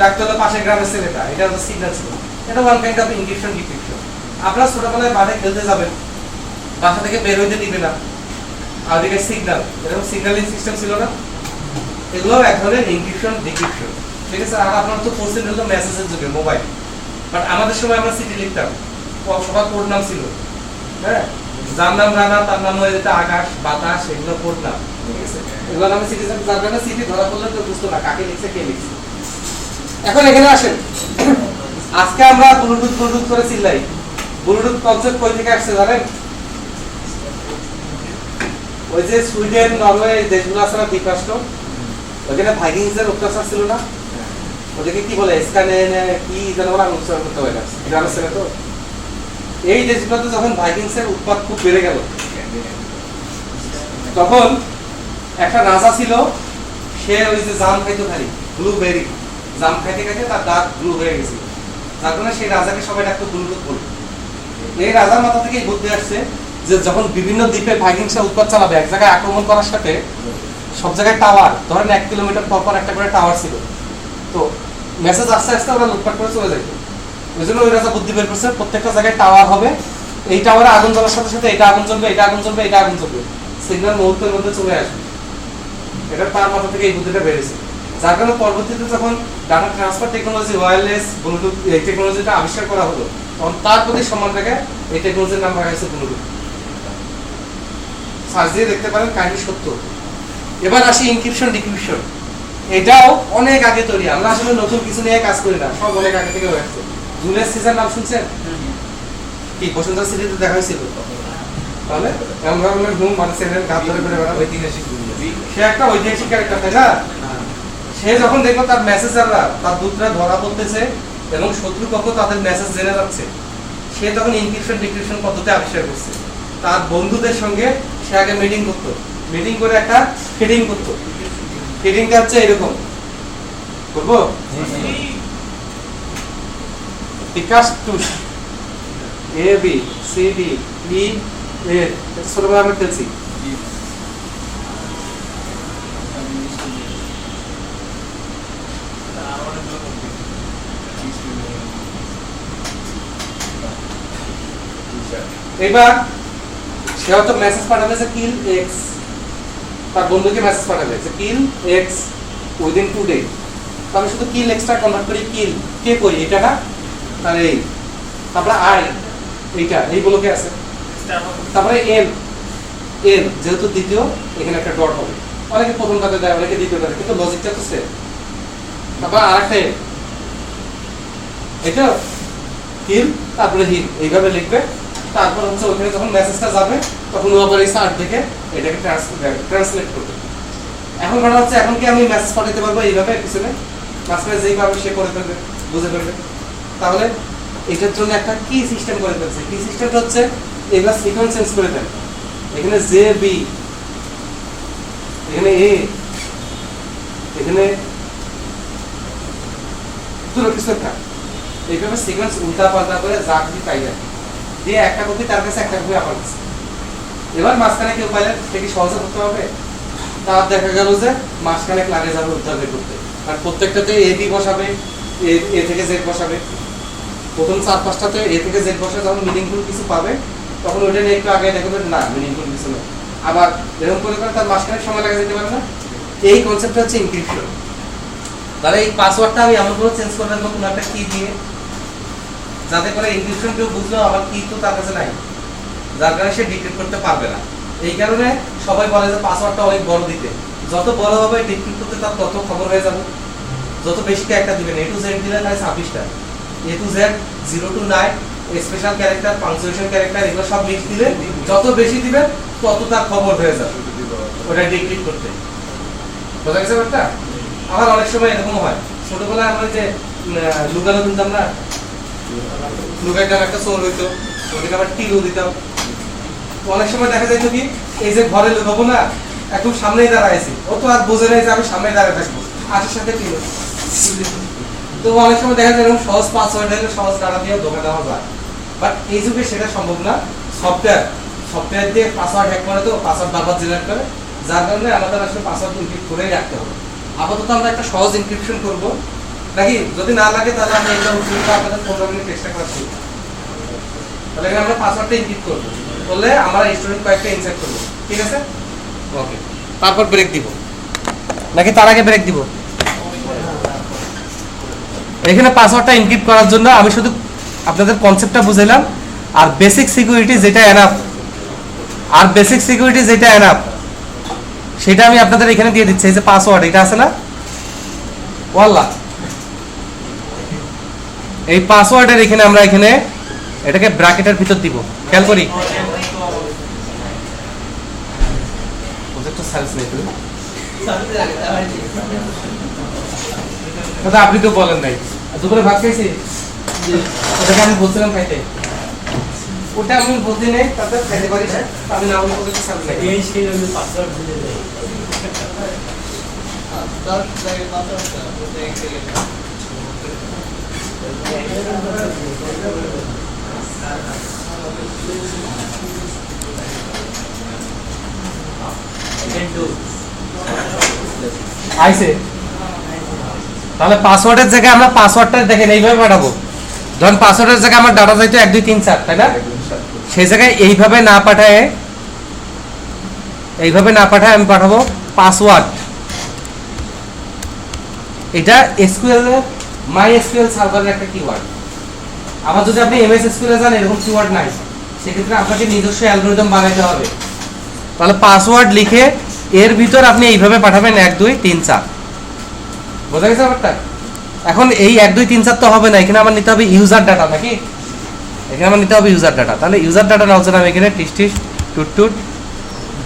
ডাকতো হলো পাশের গ্রামের ছেলেটা, এটা হচ্ছে সিগন্যাল ছিল। এটা one kind of inscription decryption. আপনারা ছোটবেলায় মাঠে খেলতে যাবেন, বাসা থেকে বের হইতে দিবে না, আর দিকে সিগন্যাল, এরকম সিগন্যালিং সিস্টেম ছিল না, এগুলো এক ধরনের ইনক্রিপশন ডিক্রিপশন, ঠিক আছে। আর আপনারা তো পড়ছেন হলো মেসেজের যুগে মোবাইল, বাট আমাদের সময় আমরা চিঠি লিখতাম, সবার কোড নাম ছিল, হ্যাঁ, যার নাম রানা তার নাম হয়ে যেত আকাশ বাতাস, এগুলো কোড নাম, ঠিক আছে। এগুলো নামে চিঠি যার কারণে চিঠি ধরা পড়লে কেউ বুঝতো না কাকে লিখছে কে লিখছে। এখন এখানে আসেন, আজকে আমরা ব্লুটুথ করে চিল্লাই। ব্লুটুথ কনসেপ্ট কই থেকে আসছে জানেন? ওই যে সুইডেন, নরওয়ে দেশগুলো আছে না দ্বীপরাষ্ট্র, ওখানে ভাইকিংসের অত্যাচার ছিল না, ওদেরকে কি বলে স্ক্যানে কি যেন বলে, আমি উচ্চারণ করতে পারি না, গ্রামের ছেলে তো। এই দেশগুলোতে যখন ভাইকিংসের উৎপাত খুব বেড়ে গেল, তখন একটা রাজা ছিল, সে ওই যে জাম খাইতো খালি, ব্লুবেরি জাম খাইতে খাইতে তার দাঁত ব্লু হয়ে গেছিল, যার কারণে সেই রাজাকে সবাই ডাকতো ব্লুটুথ বলে। এই রাজার মাথা থেকে বুদ্ধি আসছে যে যখন বিভিন্ন দ্বীপে ভাইকিংসরা উৎপাত চালাবে, এক জায়গায় আক্রমণ করার সাথে সব জায়গায় টাওয়ার, ধরেন 1 কিলোমিটার পর পর একটা করে টাওয়ার ছিল, তো মেসেজ আস্তে আস্তে ওরা লুটপাট করে চলে যেত। ওই জন্য ওই রাজা বুদ্ধি বের করছে প্রত্যেকটা জায়গায় টাওয়ার হবে, এই টাওয়ারে আগুন জ্বলার সাথে সাথে এটা আগুন জ্বলবে, এটা আগুন জ্বলবে, এটা আগুন জ্বলবে, সিগন্যাল মুহূর্তের মধ্যে চলে আসবে। এটা তার মাথা থেকে এই বুদ্ধিটা বেরিয়েছে। যার কারণে পরবর্তীতে যখন data transfer technology, wireless Bluetooth এই টেকনোলজিটা আবিষ্কার করা হলো, তখন তার প্রতি সম্মান রেখে এই টেকনোলজির নাম রাখা হয়েছে ব্লুটুথ। সার্চ দিয়ে দেখতে পারেন, কাহিনী সত্য। এবার আসি ইনক্রিপশন ডিক্রিপশন। এটাও অনেক আগে তৈরি, আমরা আসলে নতুন কিছু নিয়ে কাজ করি না, সব অনেক আগে থেকে হয়ে আসছে। জুলিয়াস সিজার নাম শুনছেন? কি বসুন্ধরা সিটিতে দেখা হয়েছিল? তাহলে এনভায়রনমেন্ট হুম মানে সেভেন গাছ ধরে করে বেড়া, ঐতিহাসিক সে একটা ঐতিহাসিক ক্যারেক্টার, তাই না? সে যখন দেখলো তার মেসেজাররা, তার দূতরা ধরা পড়তেছে এবং শত্রুপক্ষ তাদের মেসেজ জেনে যাচ্ছে, সে তখন ইনক্রিপশন ডিক্রিপশন পদ্ধতি আবিষ্কার করছে। তার বন্ধুদের সঙ্গে সে আগে মিটিং করতো, মিটিং করে একটা ফিডিং করতো। ফিডিংটা হচ্ছে এরকম করবো, বিকাশ টুস A B C D E এ, ছোটবেলা আমরা খেলছি। এবার সে হয়তো মেসেজ পাঠাবে যে কিল এক্স, তার বন্ধুকে মেসেজ পাঠাবে যে কিল এক্স উইদিন 2 ডে। আমি শুধু কিল এক্সটা কনভার্ট করি কিল কে করি, এটা না আর এই, তারপরে আই এইটা এই ব্লকে আছে, তারপরে এল এল যেহেতু দ্বিতীয় এখানে একটা ডট হবে, অনেকে প্রথমটাতে দেয় অনেকে দ্বিতীয়টাতে, কিন্তু লজিকটা তো সেম। তারপর আরেকটা এল, এটা হিল তারপরে হিল, এইভাবে লিখবে। তারপর হচ্ছে ওখানে যখন মেসেজটা যাবে তখন ও আবার এই সার্চ দেখে এটাকে ট্রান্সলেট করবে। এখন কথা হচ্ছে, এখন কি আমি মেসেজ পাঠাতে পারবো এইভাবে পিছনে, মাঝখানে যেইভাবে সে করে ফেলবে, বুঝে ফেলবে। তাহলে এটার জন্য একটা কি সিস্টেম করে ফেলছে। কি সিস্টেমটা হচ্ছে এগুলা সিকোয়েন্স চেঞ্জ করে দেন। এখানে জে বি, এখানে এ, এখানে দুটো কিছু একটা, এইভাবে সিকোয়েন্স উল্টা পাল্টা করে যা কিছু তাই দেয়, দিয়ে একটা কপি তার কাছে, একটা কপি আমার কাছে। এবার মাঝখানে কেউ পাইলে সে কি সহজে করতে হবে? তার দেখা গেল যে মাঝখানে লাগে যাবে উদ্ধার বের করতে, আর প্রত্যেকটাতে এ বি বসাবে, এ থেকে জেড বসাবে। প্রথম 4-5টাতে এ থেকে জেড বসে যখন মিনিংফুল কিছু পাবে তখন ওইটা নিয়ে একটু আগে দেখবে না মিনিংফুল কিছু না, আবার এরকম করে করে তার মাঝখানে সময় লাগা যেতে পারে না। এই কনসেপ্টটা হচ্ছে এনক্রিপশন। তাহলে এই পাসওয়ার্ডটা আমি এমন করে চেঞ্জ করে রাখবো কোনো একটা কি দিয়ে, যাতে করে এনক্রিপশন কেউ বুঝলো আমার কি তো তার কাছে নাই, যার কারণে সে ডিক্রিপ্ট করতে পারবে না। এই কারণে সবাই বলে যে পাসওয়ার্ডটা অনেক বড় দিতে, যত বড় হবে ডিক্রিপ্ট করতে তার তত খবর হয়ে যাবে। যত বেশি একটা দিবেন, এ টু জেড দিলে তাই 26টা, A to Z 0 to 9 special character, punctuation character, এগুলো সব মিক্স দিলে যত বেশি দিবেন তত তার খবর হয়ে যাবে ওটা ডিক্রিপ্ট করতে। বোঝা গেছে ব্যাপারটা? আবার অনেক সময় এরকম হয়, ছোটবেলায় আমরা যে লুকানো কিনতাম না, লুকাইতাম, একটা চোর হইতো, ওদিকে আবার টিলও দিতাম। অনেক সময় দেখা যাইতো কি, এই যে ঘরে লুকাবো না, একদম সামনেই দাঁড়াইছি, ও তো আর বোঝে নাই যে আমি সামনে দাঁড়ায় থাকবো, আশের সাথে টিল। তো অনেক সময় দেখা যায় এরকম সহজ পাসওয়ার্ড হলে সহজ ডাটা দিয়ে ধোকা দেওয়া যায়, বাট এই যুগে সেটা সম্ভব না। সফটওয়্যার দিয়ে পাসওয়ার্ড হ্যাক করে, তো পাসওয়ার্ড বারবার জেনারেট করে, যার কারণে আমাদের আসলে পাসওয়ার্ড এনক্রিপ্ট করেই রাখতে হবে। আপাতত আমরা একটা সহজ এনক্রিপশন করব, নাকি যদি না লাগে তাহলে আমরা এটা আপনাদের 15 মিনিট এক্সট্রা ক্লাস করব। তাহলে এখানে আমরা পাসওয়ার্ডটা এনক্রিপ্ট করব, করলে আমরা স্টুডেন্ট কয়েকটা ইনসার্ট করব, ঠিক আছে? ওকে, তারপর ব্রেক দিব নাকি তার আগে ব্রেক দিব? এখানে পাসওয়ার্ডটা এনক্রিপ্ট করার জন্য আমি শুধু আপনাদের কনসেপ্টটা বুঝাইলাম, আর বেসিক সিকিউরিটি যেটা এনাফ, সেটা আমি আপনাদের এখানে দিয়ে দিচ্ছি। এই যে পাসওয়ার্ড এটা আছে না, ওয়াল্লা, এই পাসওয়ার্ডের এখানে আমরা এখানে এটাকে ব্র্যাকেটের ভিতর দিব। খেয়াল করি, আপনি তো বলেন নাই দুপুরে ভাত খাইছি, ওটাকে আমি বলছিলাম খাইতে, ওটা আমি বলতে নেই, তাতে খাইতে পারি, আমি না বলতে এই সেই পাসওয়ার্ড দিলে দেয়। আইছে, তাহলে পাসওয়ার্ডের জায়গায় আমরা পাসওয়ার্ডটা দেখেন এইভাবে পাঠাবো, ধরুন পাসওয়ার্ডের জায়গায় আমার ডাটা যাইতো 1 2 3 4, তাই না? সেই জায়গায় এইভাবে না পাঠায় আমি পাঠাবো পাসওয়ার্ড। এটা এসকিউএল এর মাই এসকিউএল সার্ভারের একটা কিওয়ার্ড। আবার যদি আপনি এমএস এসকিউএল এ যান এরকম কিওয়ার্ড নাই, সেক্ষেত্রে আপনাকে নিজস্ব অ্যালগরিদম বানাইতে হবে। তাহলে পাসওয়ার্ড লিখে এর ভিতর আপনি এইভাবে পাঠাবেন 1 2 3 4। বোঝা গেছে ব্যাপারটা? এখন এই 1 2 3 4 তো হবে না, এখানে আমার নিতে হবে ইউজার ডাটা, নাকি? এখানে আমার নিতে হবে ইউজার ডাটা। তাহলে ইউজার ডাটা নেওয়ার জন্য আমি এখানে টিস টুট টুট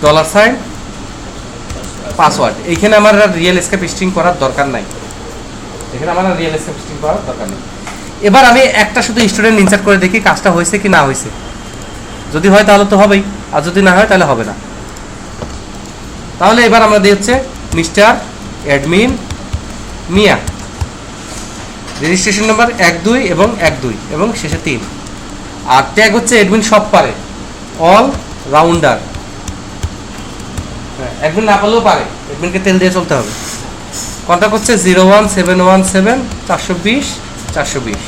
$, পাসওয়ার্ড। এইখানে আমার রিয়েল এসকেপ স্ট্রিং করার দরকার নাই, এখানে আমার রিয়েল এসকেপ স্ট্রিং করার দরকার নেই। এবার আমি একটা শুধু স্টুডেন্ট ইনসার্ট করে দেখি কাজটা হয়েছে কি না হয়েছে। যদি হয় তাহলে তো হবেই, আর যদি না হয় তাহলে হবে না। তাহলে এবার আমরা দিই হচ্ছে মিস্টার অ্যাডমিন মিয়া, রেজিস্ট্রেশন নাম্বার 1 2 এবং 1 2 এবং শেষে 3, আর ট্যাগ হচ্ছে অ্যাডমিন সব পারে, অল রাউন্ডার। অ্যাডমিন না পারলেও পারে, অ্যাডমিনকে তেল দিয়ে চলতে হবে। কন্ট্যাক্ট হচ্ছে 01717 420 420।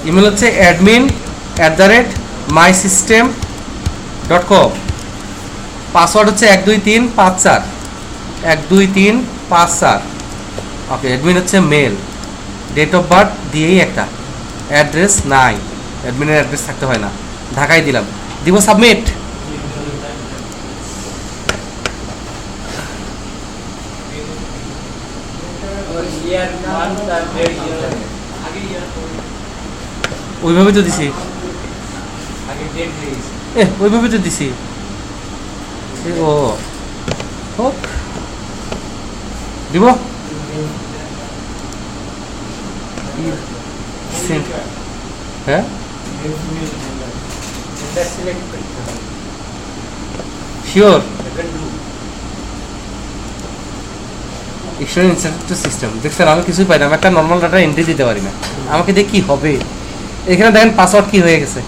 ইমেল হচ্ছে admin@mysystem.com। পাসওয়ার্ড হচ্ছে 1 2 3 5 4 1 2 3 5 4। ওকে, অ্যাডমিন হচ্ছে মেল, ডেট অফ বার্থ দিয়েই একটা, অ্যাড্রেস নাই, অ্যাডমিনের অ্যাড্রেস থাকতে হয় না, ঢাকায় দিলাম, দিব সাবমিট। ইয়ার মান্থ আর ডেট আগে ইয়ার ওইভাবে তো দিছি, আগে ডেট দিয়েছি। ওইভাবে তো দিছি। ও হোক দিব হ্যাঁ, এটা সিলেক্ট করতে হবে। শিওর। এটা ডু এক্সটার্নাল ইনসার্টেড সিস্টেম। দেখছেন আমি কিছুই পাই না, আমি একটা নর্মাল ডাটা এন্ট্রি দিতে পারি না, আমাকে দিয়ে কি হবে? এখানে দেখেন পাসওয়ার্ড কি হয়ে গেছে।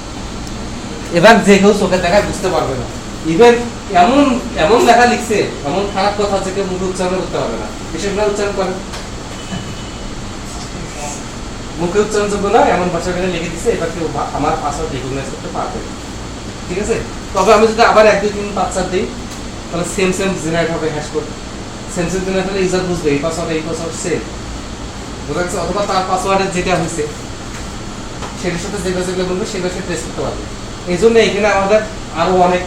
এবার যে কেউ চোখে দেখায় বুঝতে পারবে না। ইভেন এমন এমন লেখা লিখছে, এমন খারাপ কথা আছে কেউ মুখে উচ্চারণ করতে পারবে না। হিসেবে উচ্চারণ করে মুখে উচ্চারণ যোগ্য না এমন ভাষা করে লিখে দিচ্ছে, এবার কেউ আমার পাসওয়ার্ড রিকগনাইজ করতে পারবে না। ঠিক আছে? তবে আমি যদি আবার 1 2 3 5 4 দিই তাহলে সেম জেনারেট হবে হ্যাশ কোড। সেম জেনারেট হলে ইউজার বুঝবে এই পাসওয়ার্ড সেম। বোঝা গেছে? অথবা তার পাসওয়ার্ডের যেটা হয়েছে সেটার সাথে যেগুলো বলবে সেগুলো সে ট্রেস করতে পারবে। এই জন্য এখানে আমাদের আরো অনেক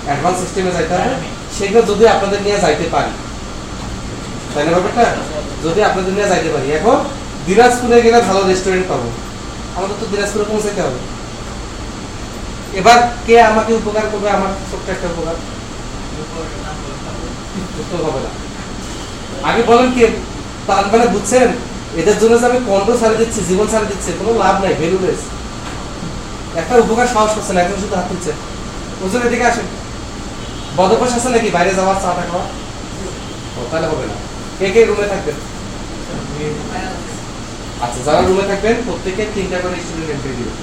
অ্যাডভান্স সিস্টেমে যাইতে হবে, সেগুলো যদি আপনাদের নিয়ে যাইতে পারি, তাই না ব্যাপারটা? যদি আপনাদের নিয়ে যাইতে পারি। এখন দিনাজপুরে গেলে ভালো রেস্টুরেন্ট পাবো, আমাদের তো দিনাজপুরে পৌঁছাইতে হবে। এবার কে আমাকে উপকার করবে? আমার ছোট্ট একটা উপকার হবে না। আগে বলেন কে? তার মানে বুঝছেন এদের জন্য যে আমি কন্ট্রোল ছাড়ে দিচ্ছি, জীবন ছাড়ে দিচ্ছি, কোনো লাভ নাই, ভ্যালুলেস। একটা উপকার সাহস করছে না, এখন শুধু হাত তুলছে। ওজন এদিকে আসেন, বদভ্যাস আছে নাকি বাইরে যাওয়ার, চাটা খাওয়া? তাহলে হবে না। কে কে রুমে থাকবেন? আচ্ছা, যারা রুমে থাকবেন প্রত্যেকে 3টা করে স্টুডেন্ট এন্ট্রি দিবেন।